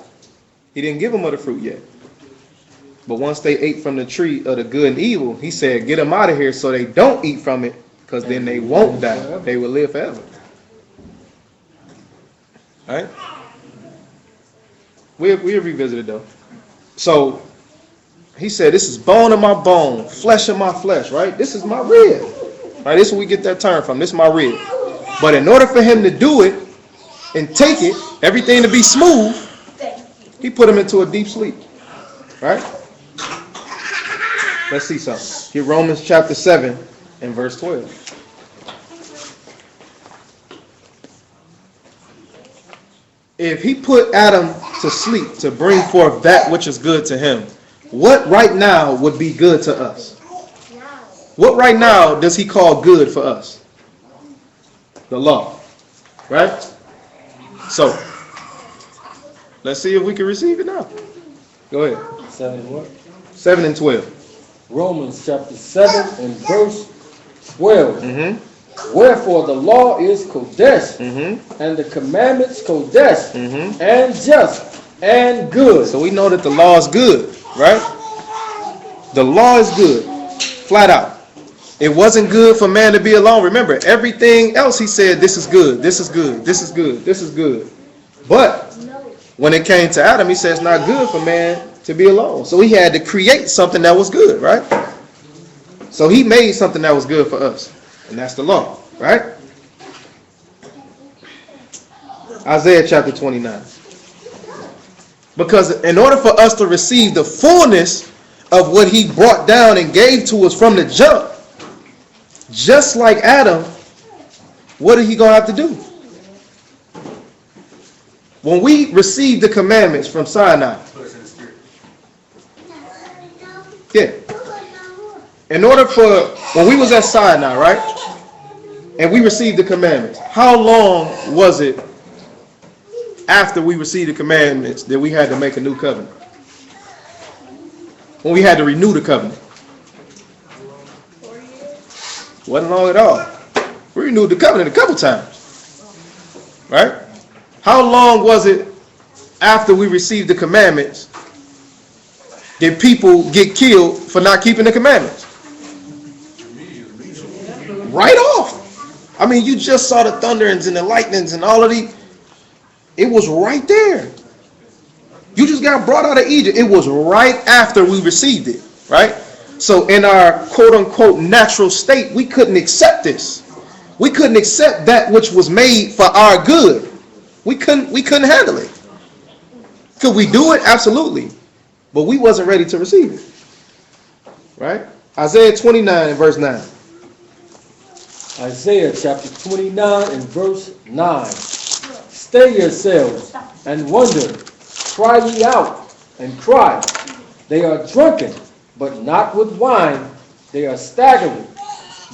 he didn't give them of the fruit yet. But once they ate from the tree of the good and evil, he said, get them out of here so they don't eat from it, because then they won't die. They will live forever. Right? We'll revisit it though. So he said, this is bone of my bone, flesh of my flesh, right? This is my rib. Right? This is where we get that term from. This is my rib. But in order for him to do it and take it, everything to be smooth, he put him into a deep sleep. Right? Let's see something. Get Romans chapter 7 and verse 12. If he put Adam to sleep to bring forth that which is good to him, what right now would be good to us? What right now does he call good for us? The law. Right? So, let's see if we can receive it now. Go ahead. 7 what? 7 and 12. Romans chapter 7 and verse 12. Mm-hmm. Wherefore the law is Kodesh, and the commandments Kodesh, and just, and good. So we know that the law is good, right? The law is good, flat out. It wasn't good for man to be alone. Remember, everything else he said, this is good, this is good, this is good, this is good. But when it came to Adam, he said it's not good for man to be alone. So he had to create something that was good, right? So he made something that was good for us. And that's the law, right? Isaiah chapter 29. Because in order for us to receive the fullness of what he brought down and gave to us from the jump, just like Adam, what are he going to have to do? When we received the commandments from Sinai, yeah. In order for, when we was at Sinai, right? And we received the commandments, how long was it after we received the commandments that we had to make a new covenant? When we had to renew the covenant? 4 years. Wasn't long at all. We renewed the covenant a couple times. Right? How long was it after we received the commandments did people get killed for not keeping the commandments? Right off. I mean, you just saw the thunderings and the lightnings and all of these. It was right there. You just got brought out of Egypt. It was right after we received it, right? So in our quote-unquote natural state, we couldn't accept this. We couldn't accept that which was made for our good. We couldn't handle it. Could we do it? Absolutely. But we wasn't ready to receive it. Right? Isaiah 29 and verse 9. Isaiah chapter 29 and verse 9. Stay yourselves and wonder. Cry ye out and cry. They are drunken, but not with wine. They are staggering,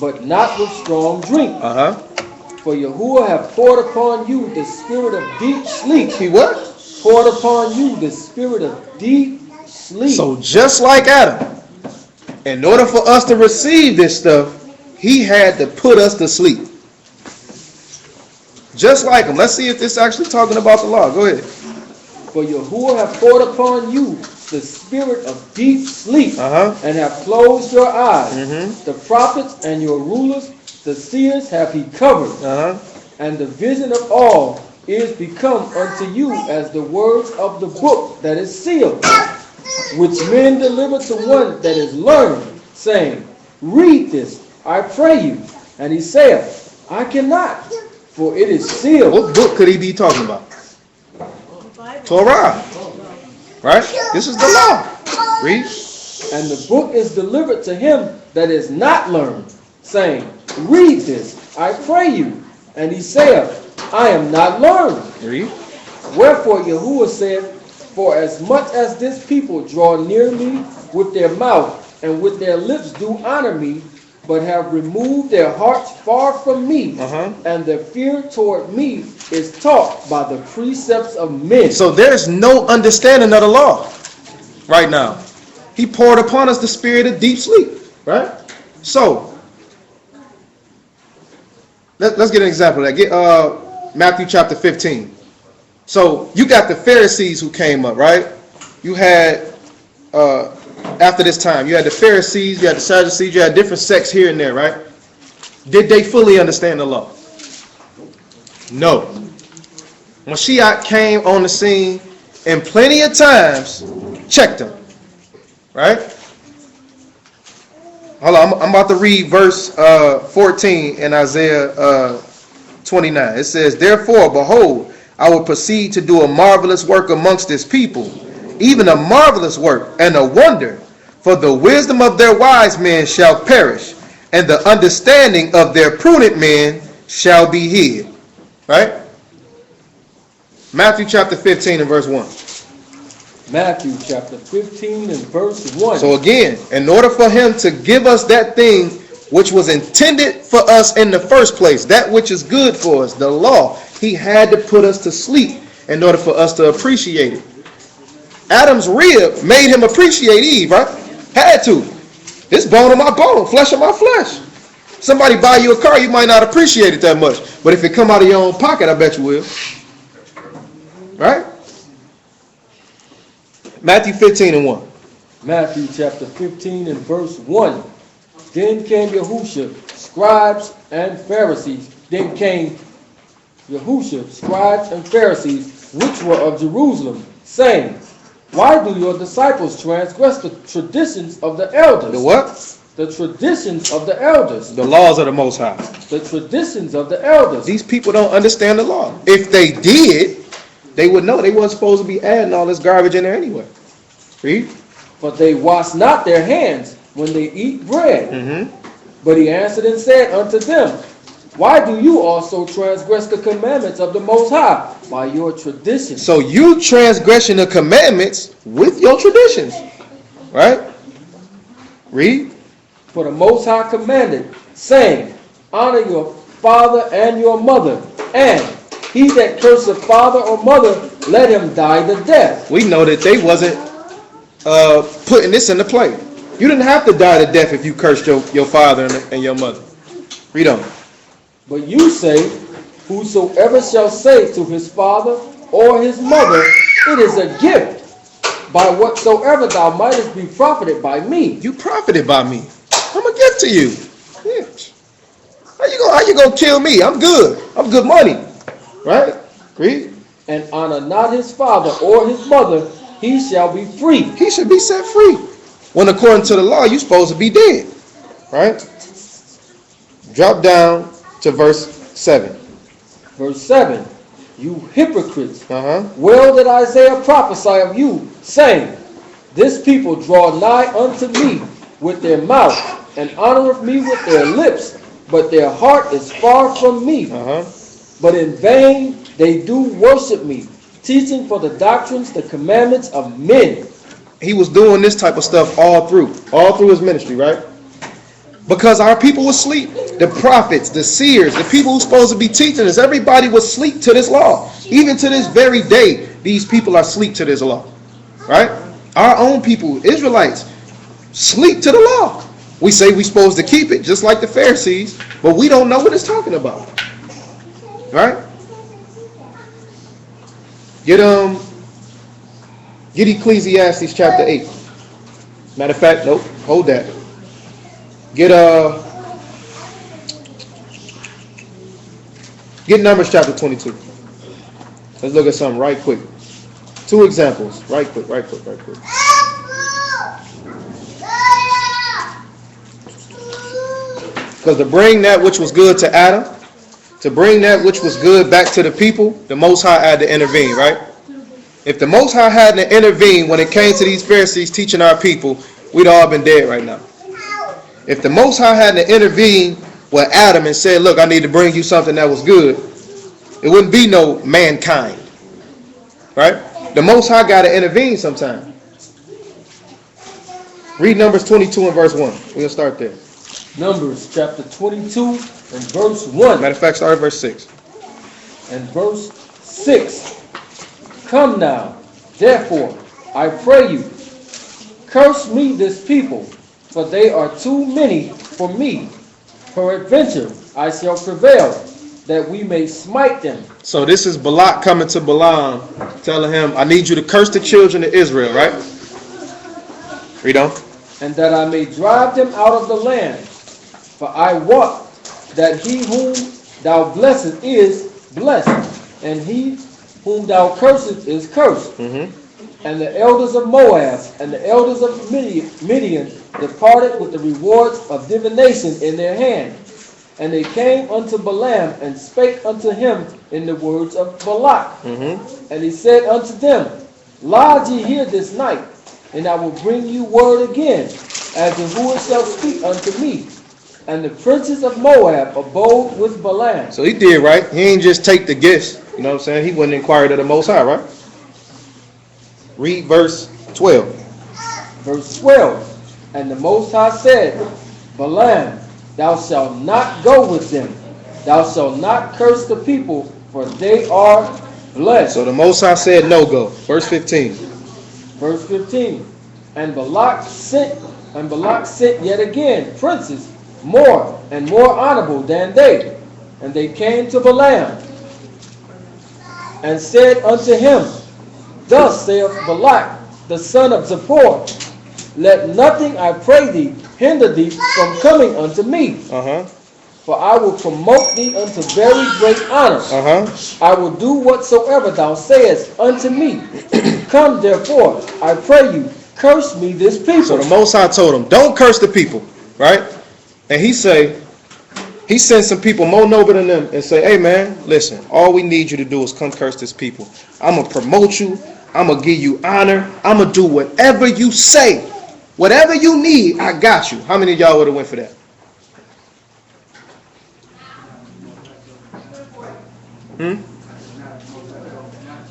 but not with strong drink. For Yahuwah have poured upon you the spirit of deep sleep. He what? Poured upon you the spirit of deep sleep. So just like Adam, in order for us to receive this stuff, he had to put us to sleep. Just like him. Let's see if this is actually talking about the law. Go ahead. For Yahuwah have poured upon you the spirit of deep sleep, and have closed your eyes. The prophets and your rulers, the seers have he covered, and the vision of all is become unto you as the words of the book that is sealed, which men deliver to one that is learned, saying, read this, I pray you. And he saith, I cannot, for it is sealed. What book could he be talking about? Torah. Right? This is the law. Read. And the book is delivered to him that is not learned, saying, read this, I pray you. And he saith, I am not learned. Read. Wherefore Yahuwah said, for as much as this people draw near me with their mouth and with their lips do honor me, but have removed their hearts far from me, and their fear toward me is taught by the precepts of men. So there's no understanding of the law right now. He poured upon us the spirit of deep sleep, right? So, let's get an example of that. Get Matthew chapter 15. So, you got the Pharisees who came up, right? You had, after this time, you had the Pharisees, you had the Sadducees, you had different sects here and there, right? Did they fully understand the law? No. Mashiach came on the scene and plenty of times checked them, right? Hold on, I'm about to read verse 14 in Isaiah 29. It says, therefore, behold, I will proceed to do a marvelous work amongst this people, even a marvelous work and a wonder. For the wisdom of their wise men shall perish, and the understanding of their prudent men shall be hid. Right? Matthew chapter 15 and verse 1. Matthew chapter 15 and verse 1. So again, in order for him to give us that thing which was intended for us in the first place, that which is good for us, the law, he had to put us to sleep in order for us to appreciate it. Adam's rib made him appreciate Eve, right? Had to. This bone of my bone, flesh of my flesh. Somebody buy you a car, you might not appreciate it that much. But if it come out of your own pocket, I bet you will. Right? Matthew 15 and 1. Matthew chapter 15 and verse 1. Then came Yahusha, scribes and Pharisees. Then came Yahusha, scribes and Pharisees, which were of Jerusalem, saying, why do your disciples transgress the traditions of the elders? The what? The traditions of the elders. The laws of the Most High. The traditions of the elders. These people don't understand the law. If they did, they would know they weren't supposed to be adding all this garbage in there anyway. Read. But they wash not their hands when they eat bread. But he answered and said unto them, why do you also transgress the commandments of the Most High by your traditions? So you transgressing the commandments with your traditions. Right? Read. For the Most High commanded, saying, honor your father and your mother, and he that curseth father or mother, let him die the death. We know that they wasn't putting this into play. You didn't have to die to death if you cursed your father and your mother. Read on. But you say, whosoever shall say to his father or his mother, it is a gift, by whatsoever thou mightest be profited by me. You profited by me. I'm a gift to you. Yeah. How you gonna kill me? I'm good. I'm good money. Right? Read. And honor not his father or his mother, he shall be free. He should be set free. When according to the law, you're supposed to be dead. Right? Drop down to verse 7. Verse 7. You hypocrites. Uh-huh. Did Isaiah prophesy of you, saying, this people draw nigh unto me with their mouth, and honoreth me with their lips, but their heart is far from me. Uh-huh. But in vain they do worship me, teaching for the doctrines, the commandments of men. He was doing this type of stuff all through his ministry, right? Because our people were asleep. The prophets, the seers, the people who's supposed to be teaching us, everybody was asleep to this law. Even to this very day, these people are asleep to this law. Right? Our own people, Israelites, sleep to the law. We say we're supposed to keep it, just like the Pharisees, but we don't know what it's talking about. Right? Get Ecclesiastes chapter 8. Matter of fact, nope, hold that. Get Numbers chapter 22. Let's look at something right quick. 2 examples, right quick. Because to bring that which was good to Adam, to bring that which was good back to the people, the Most High had to intervene, right? If the Most High hadn't intervened when it came to these Pharisees teaching our people, we'd all been dead right now. If the Most High hadn't intervened with Adam and said, look, I need to bring you something that was good, it wouldn't be no mankind. right? The Most High got to intervene sometime. Read Numbers 22 and verse 1. We'll start there. Numbers chapter 22 and verse 1 Matter of fact, start at verse 6. and verse 6. Come now, therefore, I pray you, curse me this people, for they are too many for me. Peradventure I shall prevail, that we may smite them. So this is Balak coming to Balaam, telling him, I need you to curse the children of Israel, right? Read on. And that I may drive them out of the land. For I wot that he whom thou blessest is blessed, and he whom thou cursest is cursed. And the elders of Moab and the elders of Midian departed with the rewards of divination in their hand. And they came unto Balaam and spake unto him in the words of Balak. And he said unto them, Lodge ye here this night, and I will bring you word again, as the Lord shall speak unto me. And the princes of Moab abode with Balaam. So he did right. He ain't just take the gifts. You know what I'm saying? He wouldn't inquire of the Most High, right? Read verse 12. Verse 12. And the Most High said, Balaam, thou shalt not go with them. Thou shalt not curse the people, for they are blessed. So the Most High said no go. Verse 15. Verse 15. And Balak sent yet again princes more and more honorable than they. And they came to Balaam and said unto him, Thus saith Balak, the son of Zippor, let nothing, I pray thee, hinder thee from coming unto me. For I will promote thee unto very great honor. I will do whatsoever thou sayest unto me. Come therefore, I pray you, curse me this people. So the Most High told him, don't curse the people, right? And he sent some people more noble than them and say, hey man, listen, all we need you to do is come curse this people. I'm going to promote you. I'm going to give you honor. I'm going to do whatever you say. Whatever you need, I got you. How many of y'all would have went for that?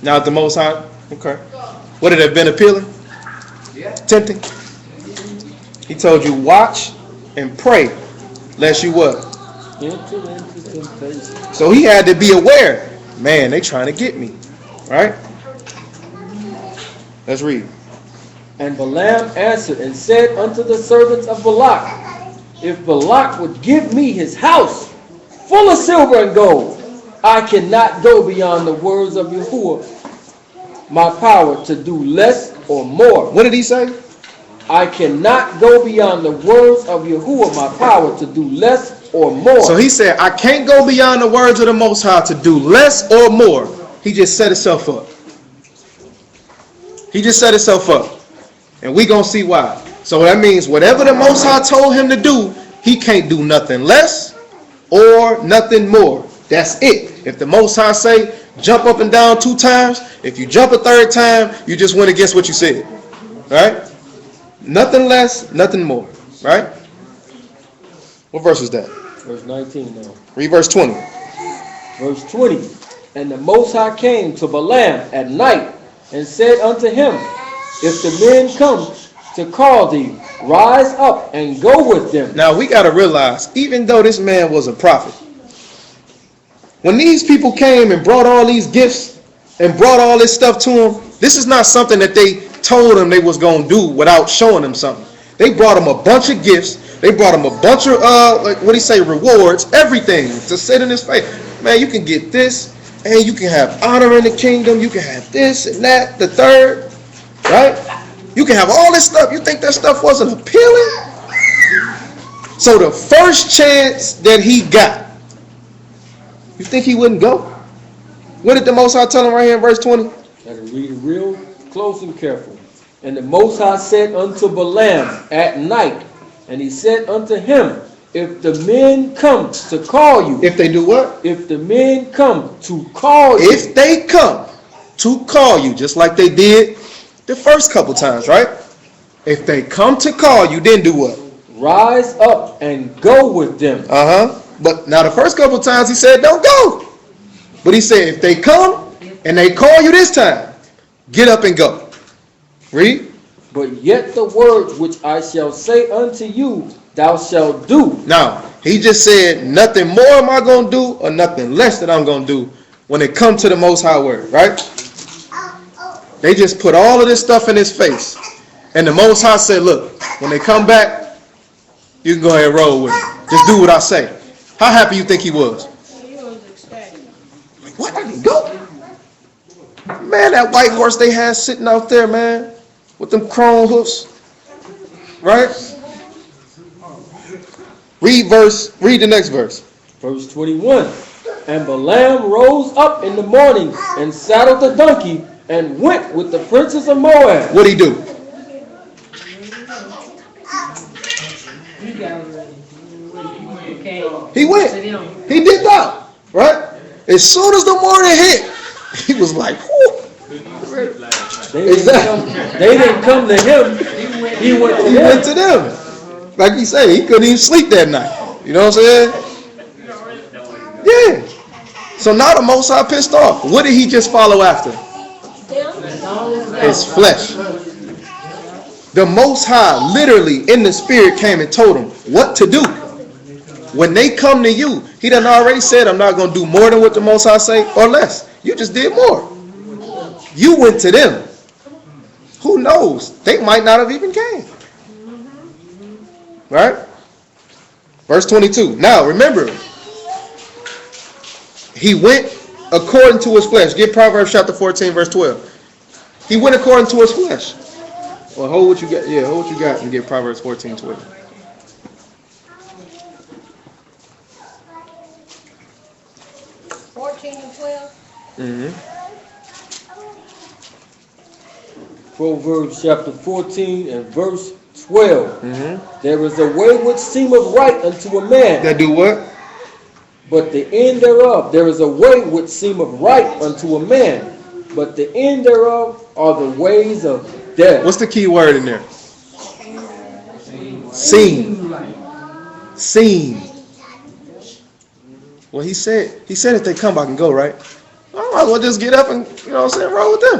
Now the Most High, okay. Would it have been appealing? Yeah. Tempting? He told you, watch and pray, lest you what? Enter into temptation. So he had to be aware. Man, they trying to get me, right? Let's read. And Balaam answered and said unto the servants of Balak, If Balak would give me his house full of silver and gold, I cannot go beyond the words of Yahuwah, my power to do less or more. What did he say? I cannot go beyond the words of Yahuwah, my power to do less or more. So he said, I can't go beyond the words of the Most High to do less or more. He just set himself up. He just set himself up. And we gonna see why. So that means whatever the Most High told him to do, he can't do nothing less or nothing more. That's it. If the Most High say, jump up and down 2 times, if you jump a 3rd time, you just went against what you said. Right? Nothing less, nothing more. Right? What verse is that? Verse 19 now. Read verse 20. Verse 20. And the Most High came to Balaam at night and said unto him, If the men come to call thee, rise up and go with them. Now we got to realize, even though this man was a prophet, when these people came and brought all these gifts and brought all this stuff to him, this is not something that they told him they was going to do without showing him something. They brought him a bunch of gifts. They brought him a bunch of, like what do you say, rewards, everything to sit in his face. Man, you can get this, and you can have honor in the kingdom. You can have this and that, the third, right? You can have all this stuff. You think that stuff wasn't appealing? So the first chance that he got, you think he wouldn't go? What did the Most High tell him right here in verse 20? Gotta read it real close and careful. And the Most High said unto Balaam at night, and he said unto him, If the men come to call you. If they do what? If the men come to call you. If they come to call you, just like they did the first couple times, right? If they come to call you, then do what? Rise up and go with them. But now the first couple times he said, don't go. But he said, if they come and they call you this time, Get up and go. Read. But yet the words which I shall say unto you, thou shalt do. Now, he just said nothing more am I going to do or nothing less that I'm going to do when it comes to the Most High word, right? They just put all of this stuff in his face. And the Most High said, look, when they come back, you can go ahead and roll with it. Just do what I say. How happy you think he was? He was ecstatic. Like, what? I can go? Man, that white horse they had sitting out there, man, with them chrome hoofs. Right? Read the next verse. Verse 21. And Balaam rose up in the morning and saddled the donkey and went with the princes of Moab. What'd he do? You got ready. Okay. He went. He dipped out. Right? As soon as the morning hit, he was like, whoo. They didn't come to him. He went to He them. went to them. Like he said, he couldn't even sleep that night. You know what I'm saying? Yeah. So now the Most High pissed off. What did he just follow after? His flesh. The Most High literally in the spirit came and told him what to do. When they come to you, he done already said, I'm not going to do more than what the Most High say or less. You just did more. You went to them. Who knows? They might not have even came. Right? Verse 22. Now, remember, he went according to his flesh. Get Proverbs chapter 14, verse 12. He went according to his flesh. Well, hold what you got. Yeah, hold what you got and get Proverbs 14, 12. 14 and 12. Mm-hmm. Proverbs chapter 14 and verse 12. Mm-hmm. There is a way which seemeth right unto a man, That do what? but the end thereof. There is a way which seemeth right unto a man, but the end thereof are the ways of death. What's the key word in there? Seen. Seen. Well, he said if they come, I can go, right? I might as well just get up and, you know what I'm saying, roll with them.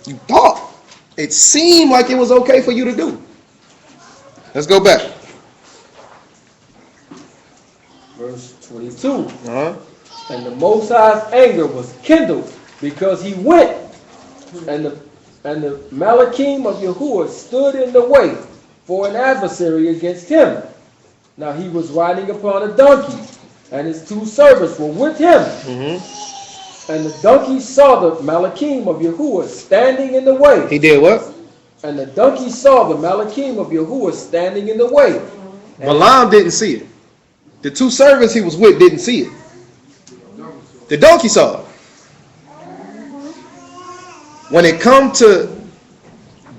You thought. It seemed like it was okay for you to do. Let's go back. Verse 22. Uh-huh. And the Most High's anger was kindled because he went, and the Malachim of Yahuwah stood in the way for an adversary against him. Now he was riding upon a donkey, and his two servants were with him. Mm-hmm. And the donkey saw the Malachim of Yahuwah standing in the way. He did what? And the donkey saw the Malachim of Yahuwah standing in the way. And Balaam didn't see it. The two servants he was with didn't see it. The donkey saw it. When it comes to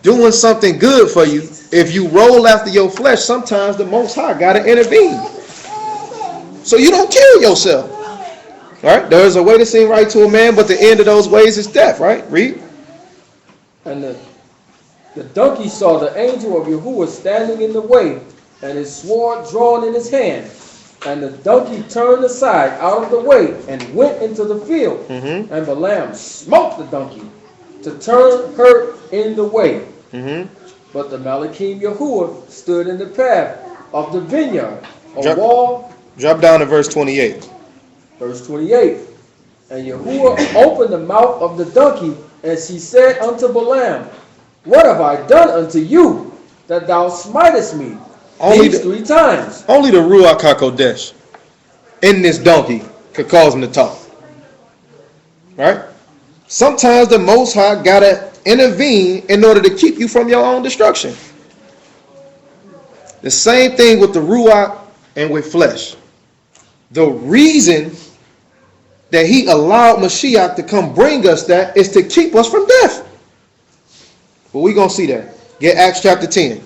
doing something good for you, if you roll after your flesh, sometimes the Most High got to intervene. So you don't kill yourself. Right? There is a way to seem right to a man, but the end of those ways is death. Right? Read. And the donkey saw the angel of Yahuwah standing in the way, and his sword drawn in his hand. And the donkey turned aside out of the way and went into the field. Mm-hmm. And Balaam smote the donkey to turn her in the way. Mm-hmm. But the Malachim Yahuwah stood in the path of the vineyard, Drop down to verse 28. Verse 28. And Yahuwah opened the mouth of the donkey, and she said unto Balaam, What have I done unto you, that thou smitest me these 3 times? Only the Ruach HaKodesh in this donkey could cause him to talk. Right? Sometimes the Most High gotta intervene in order to keep you from your own destruction. The same thing with the Ruach and with flesh. The reason that he allowed Mashiach to come bring us that is to keep us from death. But we're going to see that. Get Acts chapter 10.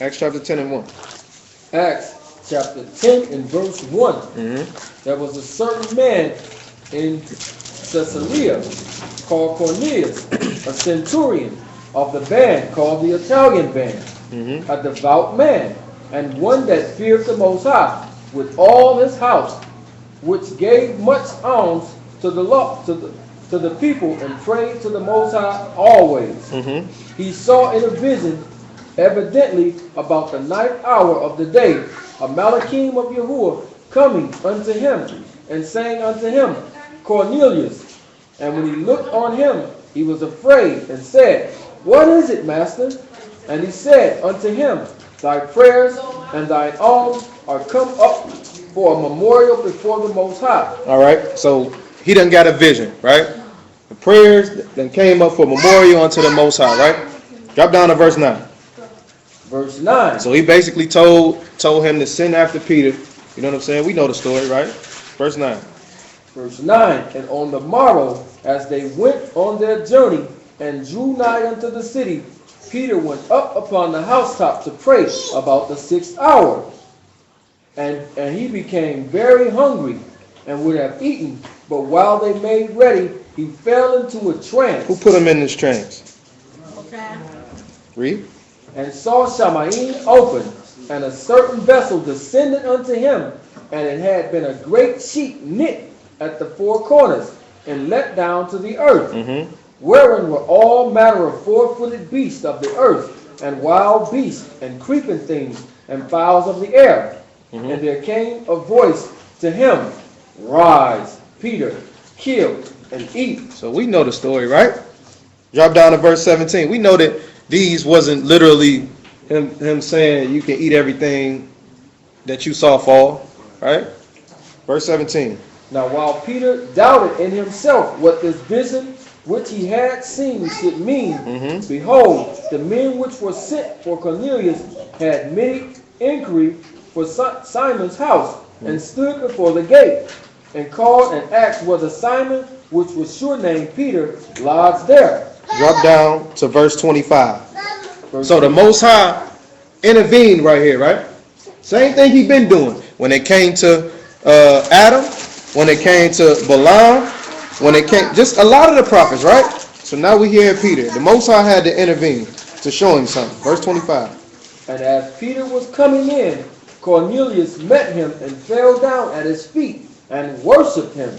Acts chapter 10 and 1. Acts chapter 10 and verse 1. Mm-hmm. There was a certain man in Caesarea called Cornelius, a centurion of the band called the Italian band, a devout man, and one that feared the Most High with all his house, which gave much alms to the law, to the people, and prayed to the Most High always. He saw in a vision, evidently about the ninth hour of the day, a Malachim of Yahuwah coming unto him, and saying unto him, Cornelius. And when he looked on him, he was afraid, and said, What is it, master? And he said unto him, Thy prayers and thine alms are come up for a memorial before the Most High. All right, so he done got a vision, right? The prayers then came up for memorial unto the Most High, right? Drop down to verse 9. Verse 9. So he basically told him to send after Peter. You know what I'm saying? We know the story, right? Verse 9. Verse 9. And on the morrow, as they went on their journey and drew nigh unto the city, Peter went up upon the housetop to pray about the 6th hour. And he became very hungry and would have eaten, but while they made ready, he fell into a trance. Who put him in this trance? Read. And saw Shamaim open, and a certain vessel descended unto him, and it had been a great sheet knit at the four corners, and let down to the earth, wherein were all manner of four-footed beasts of the earth, and wild beasts, and creeping things, and fowls of the air. And there came a voice to him, Rise, Peter, kill and eat. So we know the story, right? Drop down to verse 17. We know that these wasn't literally him saying you can eat everything that you saw fall, right? Verse 17. Now while Peter doubted in himself what this vision which he had seen should mean, behold, the men which were sent for Cornelius had made inquiry for Simon's house, and stood before the gate, and called and asked whether Simon, which was surnamed Peter, lodged there. Drop down to verse 25. Verse So the Most High intervened right here, right? Same thing he been doing. When it came to Adam, when it came to Balaam, when it came, just a lot of the prophets, right? So now we hear Peter. The Most High had to intervene to show him something. Verse 25. And as Peter was coming in, Cornelius met him and fell down at his feet and worshipped him.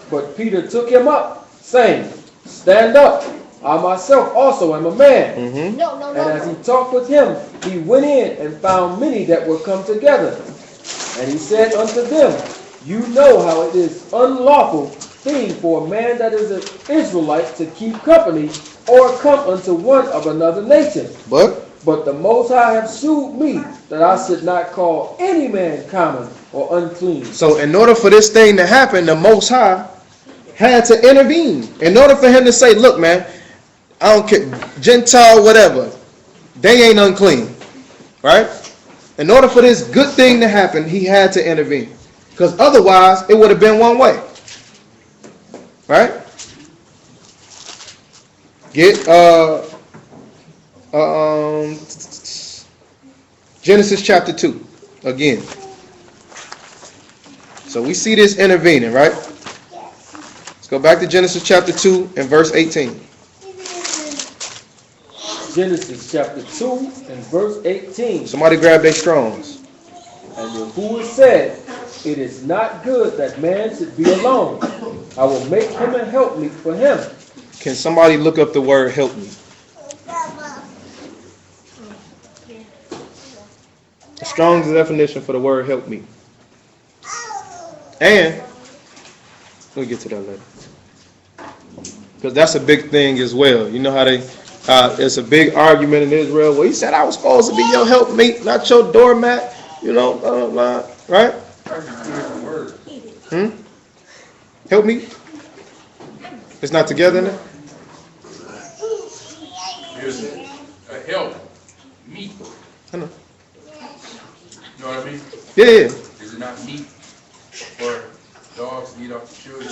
But Peter took him up, saying, Stand up, I myself also am a man. And as he talked with him, he went in and found many that were come together. And he said unto them, You know how it is unlawful thing for a man that is an Israelite to keep company or come unto one of another nation. But the Most High have shewed me that I should not call any man common or unclean. So in order for this thing to happen, the Most High had to intervene. In order for him to say, look, man, I don't care, Gentile, whatever, they ain't unclean, right? In order for this good thing to happen, he had to intervene. Because otherwise, it would have been one way, right? Get Genesis chapter 2 again. So we see this intervening, right? Let's go back to Genesis chapter 2 and verse 18. Genesis chapter 2 and verse 18. Somebody grab their Strongs. And Yahuwah said, It is not good that man should be alone. I will make him a helpmeet for him. Can somebody look up the word help me? Strong's definition for the word help me. And we'll get to that later. Because that's a big thing as well. You know how they it's a big argument in Israel. Well, he said I was supposed to be your helpmate, not your doormat. You know, blah, blah, blah, right? Help me. It's not together in there? There's a help, meat. I know. You know what I mean? Yeah. Is it not meat for dogs to eat off the children?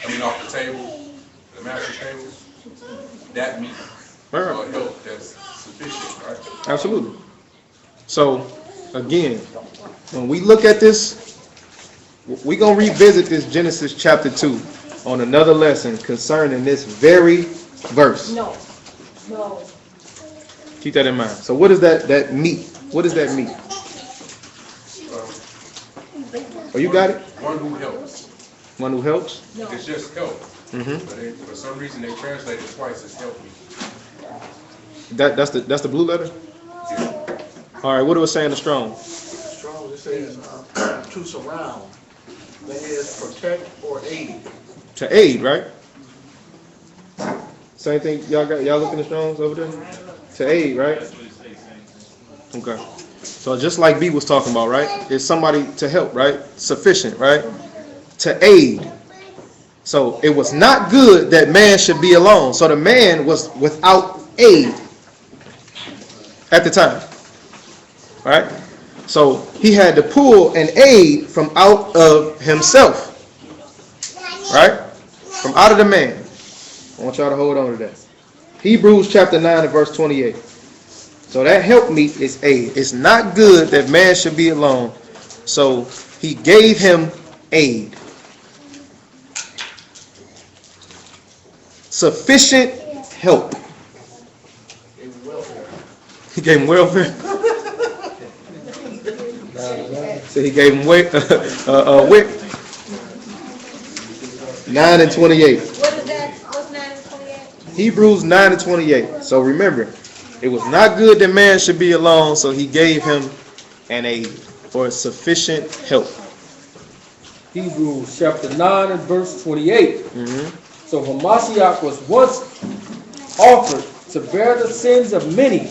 I mean off the table, the master's table? That meat. Right. Or help that's sufficient, right? Absolutely. So, again, when we look at this, we're going to revisit this Genesis chapter 2 on another lesson concerning this very verse. No, no. Keep that in mind. So what is that meat? What does that mean? Oh, you got it? One who helps. One who helps? No. It's just help. Mm-hmm. But for some reason they translate it twice as help me. That's the blue letter? Yeah. All right, what do it say in the Strong? Strong, it says to surround. That is protect or aid. To aid, right? Same thing, y'all looking at Strong's over there? To aid, right? Okay. So just like B was talking about, right? It's somebody to help, right? Sufficient, right? To aid. So it was not good that man should be alone. So the man was without aid at the time, right? So he had to pull an aid from out of himself, right? From out of the man. I want y'all to hold on to that. Hebrews chapter 9 and verse 28. So that helpmeet is aid. It's not good that man should be alone. So he gave him aid. Sufficient help. He gave him welfare. So he gave him wick. 9 and 28. What is that? What's 9 and 28? Hebrews 9 and 28. So remember, it was not good that man should be alone, so he gave him an aid, or sufficient help. Hebrews chapter 9 and verse 28. Mm-hmm. So Hamashiach was once offered to bear the sins of many,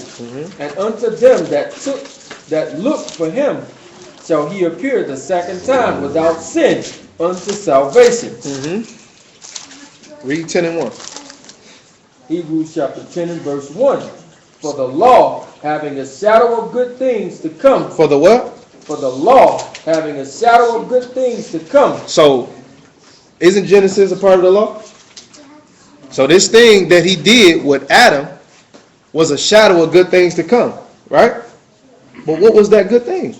and unto them that look for him shall he appear the second time without sin unto salvation. Mm-hmm. Read 10 and 1. Hebrews chapter 10 and verse 1. For the law, having a shadow of good things to come. For the what? For the law, having a shadow of good things to come. So, isn't Genesis a part of the law? So this thing that he did with Adam was a shadow of good things to come, right? But what was that good thing?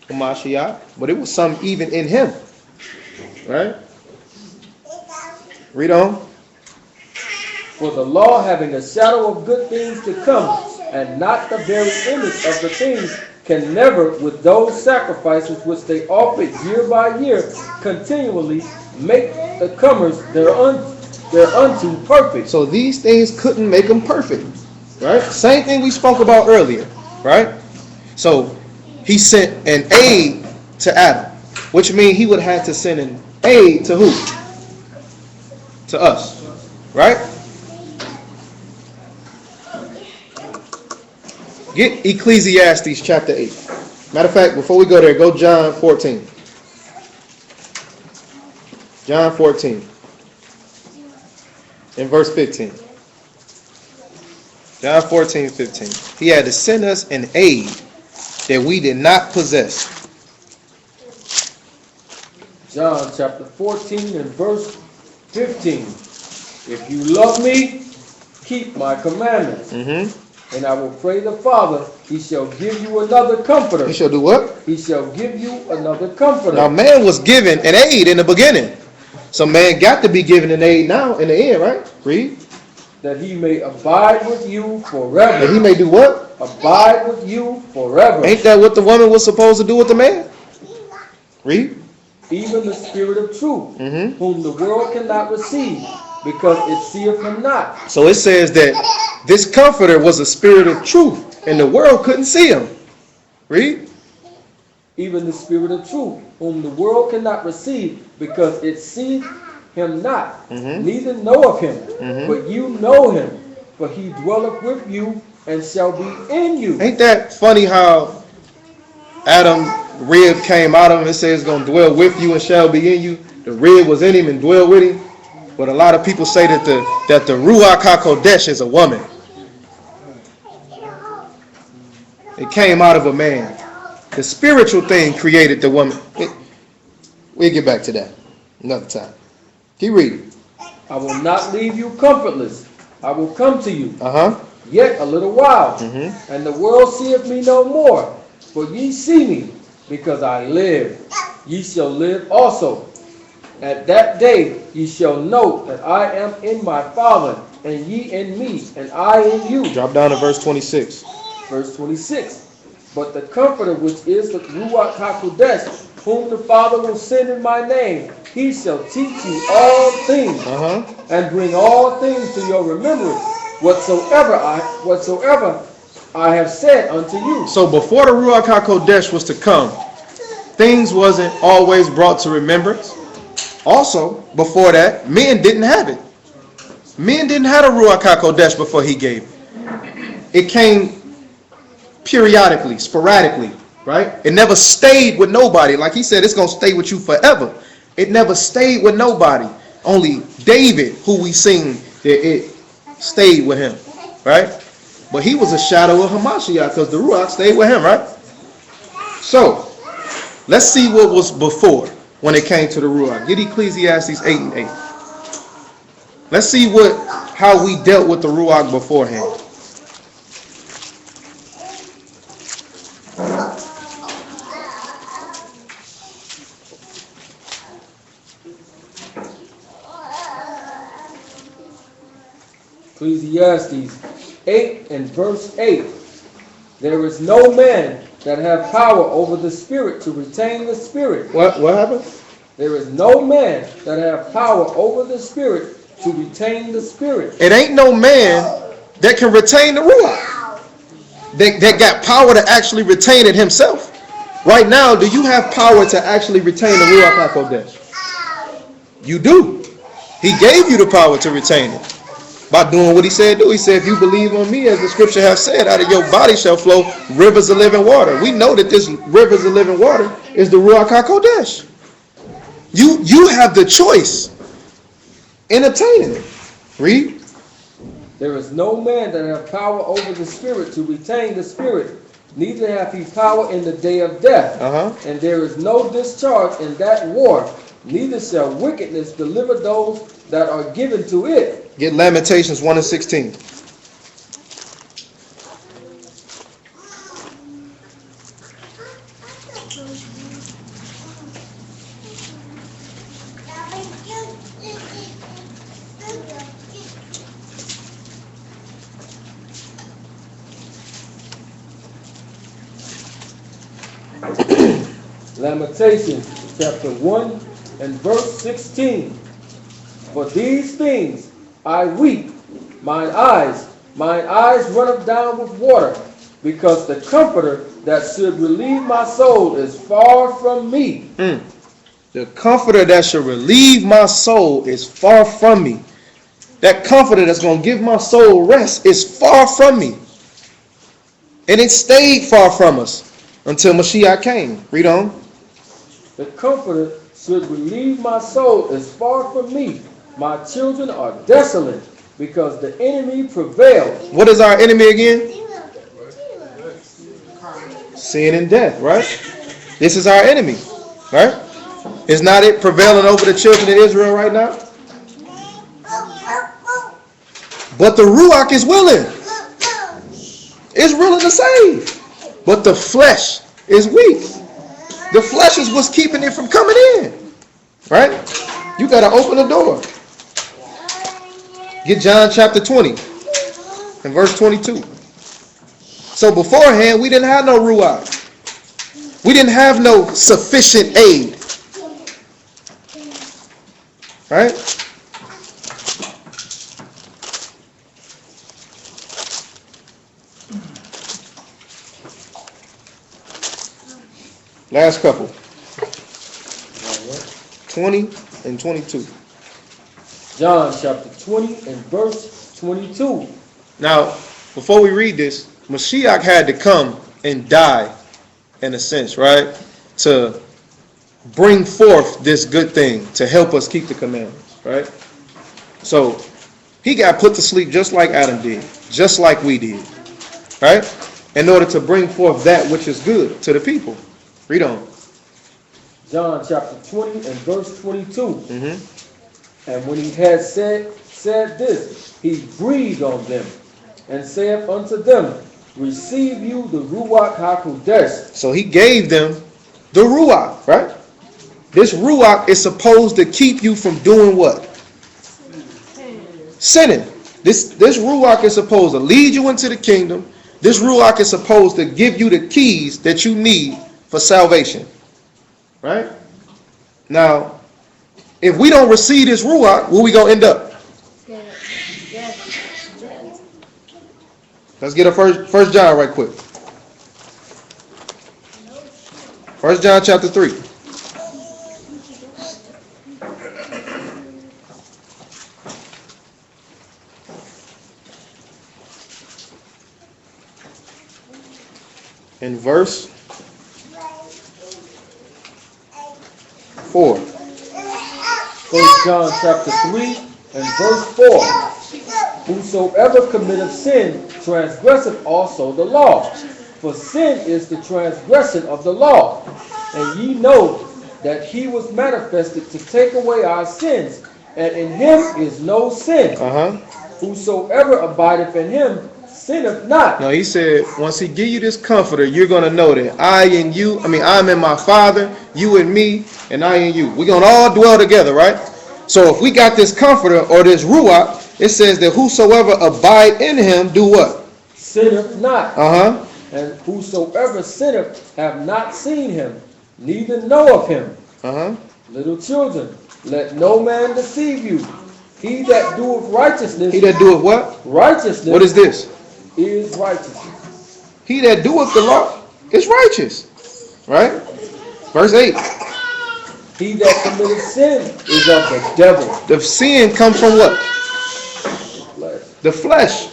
Hamashiach. But it was some even in him, right? Read on. For the law, having a shadow of good things to come, and not the very image of the things, can never, with those sacrifices which they offered year by year, continually make the comers thereunto perfect. So these things couldn't make them perfect, right? Same thing we spoke about earlier, right? So he sent an aid to Adam, which means he would have to send an aid to who? To us, right? Get Ecclesiastes chapter 8. Matter of fact, before we go there, go John 14. John 14. In verse 15. John 14, 15. He had to send us an aid that we did not possess. John chapter 14 and verse 15. If you love me, keep my commandments. Mm-hmm. And I will pray the Father, he shall give you another comforter. He shall do what? He shall give you another comforter. Now man was given an aid in the beginning. So man got to be given an aid now in the end, right? Read. That he may abide with you forever. That he may do what? Abide with you forever. Ain't that what the woman was supposed to do with the man? Read. Even the Spirit of truth, Mm-hmm. whom the world cannot receive, because it seeth him not. So it says that this comforter was a spirit of truth, and the world couldn't see him. Read. Even the Spirit of truth, whom the world cannot receive, because it seeth him not, neither knoweth him. But you know him, for he dwelleth with you, and shall be in you. Ain't that funny how Adam rib came out of him? It says it's going to dwell with you and shall be in you. The rib was in him and dwell with him. But a lot of people say that the Ruach HaKodesh is a woman. It came out of a man. The spiritual thing created the woman. We'll get back to that another time. Keep reading. I will not leave you comfortless. I will come to you. Yet a little while, and the world seeth me no more. For ye see me, because I live. Ye shall live also. At that day ye shall know that I am in my Father, and ye in me, and I in you. Drop down to verse 26. Verse 26. But the Comforter, which is the Ruach HaKodesh, whom the Father will send in my name, he shall teach you all things, and bring all things to your remembrance, whatsoever I have said unto you. So before the Ruach HaKodesh was to come, things wasn't always brought to remembrance. Also, before that, men didn't have it. Men didn't have a Ruach HaKodesh before he gave it. It came periodically, sporadically, right? It never stayed with nobody. Like he said, it's going to stay with you forever. It never stayed with nobody. Only David, who we sing, that it stayed with him, right? But he was a shadow of Hamashiach because the Ruach stayed with him, right? So, let's see what was before when it came to the Ruach. Get Ecclesiastes 8 and 8. Let's see how we dealt with the Ruach beforehand. Ecclesiastes 8 and verse 8. There is no man that have power over the Spirit to retain the Spirit. What happened? There is no man that have power over the Spirit to retain the Spirit. It ain't no man that can retain the Ruach. That got power to actually retain it himself. Right now, do you have power to actually retain the Ruach HaKodesh? You do. He gave you the power to retain it by doing what he said do. He said, if you believe on me, as the scripture has said, out of your body shall flow rivers of living water. We know that this rivers of living water is the Ruach HaKodesh. You have the choice in obtaining it. Read. There is no man that have power over the Spirit to retain the Spirit, neither hath he power in the day of death. And there is no discharge in that war, neither shall wickedness deliver those that are given to it. Get Lamentations 1 and 16. Lamentations chapter 1 and verse 16. For these things I weep, mine eyes runneth down with water, because the Comforter that should relieve my soul is far from me. The Comforter that should relieve my soul is far from me. That Comforter that's going to give my soul rest is far from me. And it stayed far from us until Mashiach came. Read on. The Comforter should relieve my soul is far from me. My children are desolate, because the enemy prevails. What is our enemy again? Sin and death, right? This is our enemy, right? Is not it prevailing over the children of Israel right now? But the Ruach is willing. It's willing to save. But the flesh is weak. The flesh is what's keeping it from coming in. Right? You got to open the door. Get John chapter 20 and verse 22. So beforehand, we didn't have no Ruach. We didn't have no sufficient aid. Right? Last couple. 20 and 22. John chapter 20 and verse 22. Now, before we read this, Mashiach had to come and die, in a sense, right? To bring forth this good thing, to help us keep the commandments, right? So, he got put to sleep just like Adam did, just like we did, right? In order to bring forth that which is good to the people. Read on. John chapter 20 and verse 22. And when he had said this, he breathed on them and saith unto them, receive you the Ruach HaKodesh. So he gave them the Ruach, right? This ruach is supposed to keep you from doing what? Sinning. This ruach is supposed to lead you into the kingdom. This ruach is supposed to give you the keys that you need for salvation. Right? Now, if we don't receive this ruach, where we gonna end up? Let's get a first John right quick. 1 John chapter 3. In verse 4. 1 John chapter 3 and verse 4. Whosoever committeth sin transgresseth also the law. For sin is the transgression of the law. And ye know that he was manifested to take away our sins, and in him is no sin. Whosoever abideth in him sinneth not. Now he said, once he give you this comforter, you're going to know that I'm in my Father, you in me, and I in you. We're going to all dwell together, right? So if we got this comforter or this ruach, it says that whosoever abide in him do what? Sinneth not. And whosoever sinneth have not seen him, neither know of him. Little children, let no man deceive you. He that doeth righteousness. He that doeth what? Righteousness. What is this? Is righteousness. He that doeth the law is righteous. Right? Verse 8. He that committeth sin is of the devil. The sin comes from what? The flesh.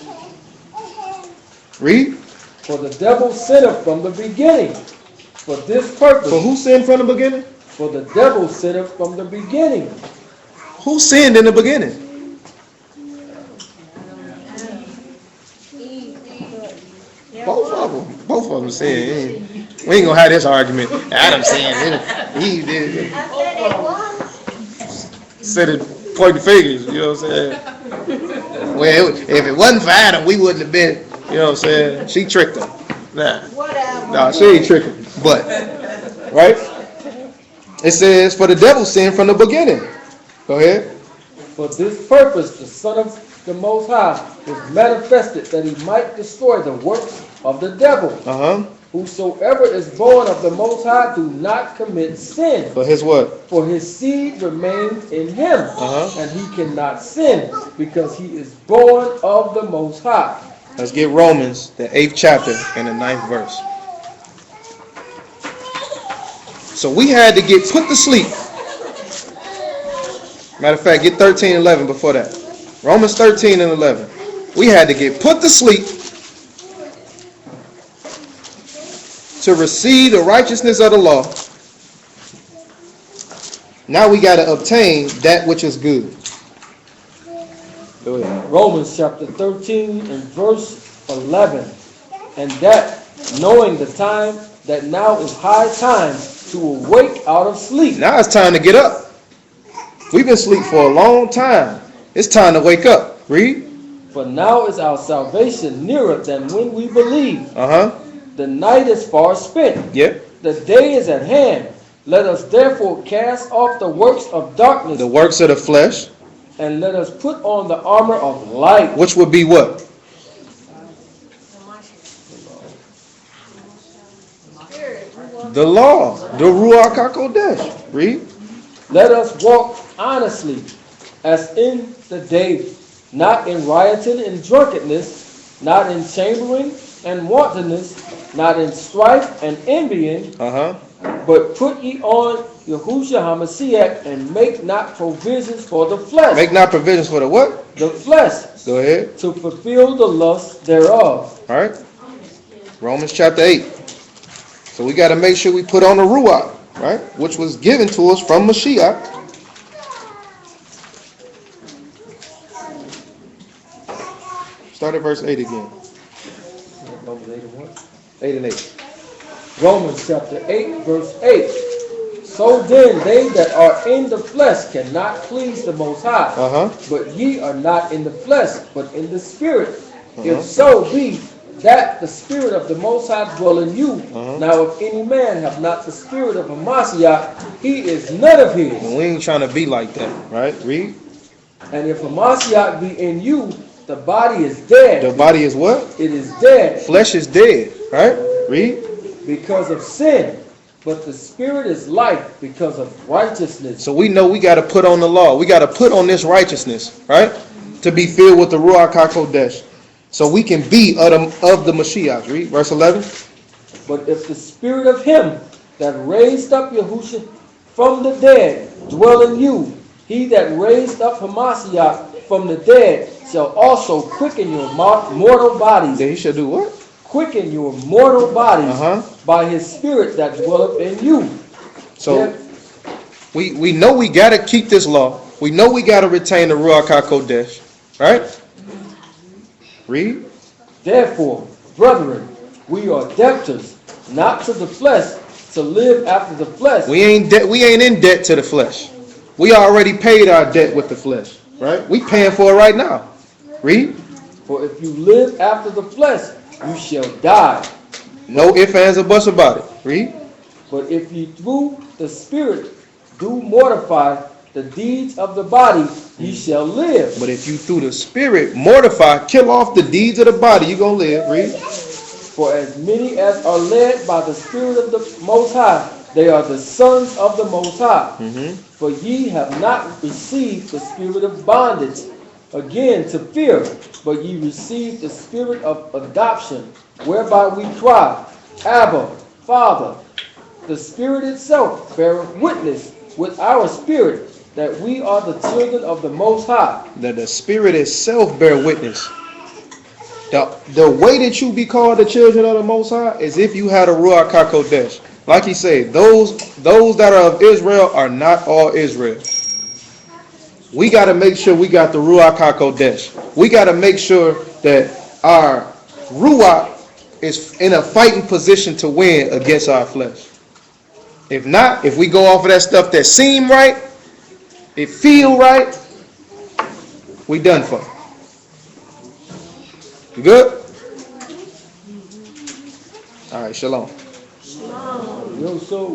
Read. For the devil sinneth from the beginning. For this purpose. For who sinned from the beginning? For the devil sinneth from the beginning. Who sinned in the beginning? Both of them sinned. We ain't gonna have this argument. Adam sinned. Eve did. Said it, pointing fingers. You know what I'm saying? Well, if it wasn't for Adam, we wouldn't have been. You know what I'm saying? She tricked him. Nah, she ain't tricking. But right? It says, for the devil sinned from the beginning. Go ahead. For this purpose the Son of the Most High was manifested, that he might destroy the works of the devil. Whosoever is born of the Most High do not commit sin. For his what? For his seed remains in him, and he cannot sin, because he is born of the Most High. Let's get Romans, the 8th chapter and the 9th verse. So we had to get put to sleep. Matter of fact, get 13 and 11 before that. Romans 13 and 11. We had to get put to sleep to receive the righteousness of the law. Now we got to obtain that which is good. Go ahead. Romans chapter 13 and verse 11. And that, knowing the time, that now is high time to awake out of sleep. Now it's time to get up. We've been asleep for a long time. It's time to wake up. Read. For now is our salvation nearer than when we believe. The night is far spent. Yep. The day is at hand. Let us therefore cast off the works of darkness. The works of the flesh. And let us put on the armor of light. Which would be what? The law. The Ruach HaKodesh. Read. Let us walk honestly, as in the day, not in rioting and drunkenness, not in chambering and wantonness, not in strife and envying, but put ye on Yahushua HaMashiach, and make not provisions for the flesh. Make not provisions for the what? The flesh. Go ahead. To fulfill the lust thereof. All right. Romans chapter 8. So we got to make sure we put on the Ruach, right? Which was given to us from Mashiach. Start at verse 8 again. Romans 8 and what? 8 and 8. Romans chapter 8, verse 8. So then they that are in the flesh cannot please the Most High. But ye are not in the flesh, but in the Spirit. If so be that the Spirit of the Most High dwell in you. Uh-huh. Now if any man have not the Spirit of Hamashiach, he is none of his. And we ain't trying to be like that, right? Read. And if Hamashiach be in you, the body is dead. The body is what? It is dead Flesh is dead, right? Read. because of sin, but the Spirit is life because of righteousness. So we know we got to put on the law. We got to put on this righteousness, right? To be filled with the Ruach HaKodesh. So we can be of the Mashiach. Read verse 11. But if the Spirit of him that raised up Yahusha from the dead dwell in you, he that raised up Hamashiach from the dead shall also quicken your mortal bodies. Then he shall do what? Quicken your mortal bodies Uh-huh. by his Spirit that dwelleth in you. So we know we got to keep this law. We know we got to retain the Ruach HaKodesh, right? Read. Therefore, brethren, we are debtors, not to the flesh, to live after the flesh. We ain't in debt to the flesh. We already paid our debt with the flesh, right? We paying for it right now. Read. For if you live after the flesh, you shall die. No ifs, ands, or buts about it. Read. But if you through the Spirit do mortify the deeds of the body, ye shall live. But if you through the Spirit mortify, kill off the deeds of the body, you gonna live. Read. For as many as are led by the Spirit of the Most High, they are the sons of the Most High. For ye have not received the spirit of bondage, again to fear, but ye received the spirit of adoption, whereby we cry, Abba, Father. The Spirit itself beareth witness with our spirit that we are the children of the Most High. That the Spirit itself bear witness. The way that you be called the children of the Most High is if you had a Ruach HaKodesh. Like he said, those that are of Israel are not all Israel. We got to make sure we got the Ruach HaKodesh. We got to make sure that our Ruach is in a fighting position to win against our flesh. If not, if we go off of that stuff that seem right, it feel right, we done for. You good? All right, shalom. Yo, so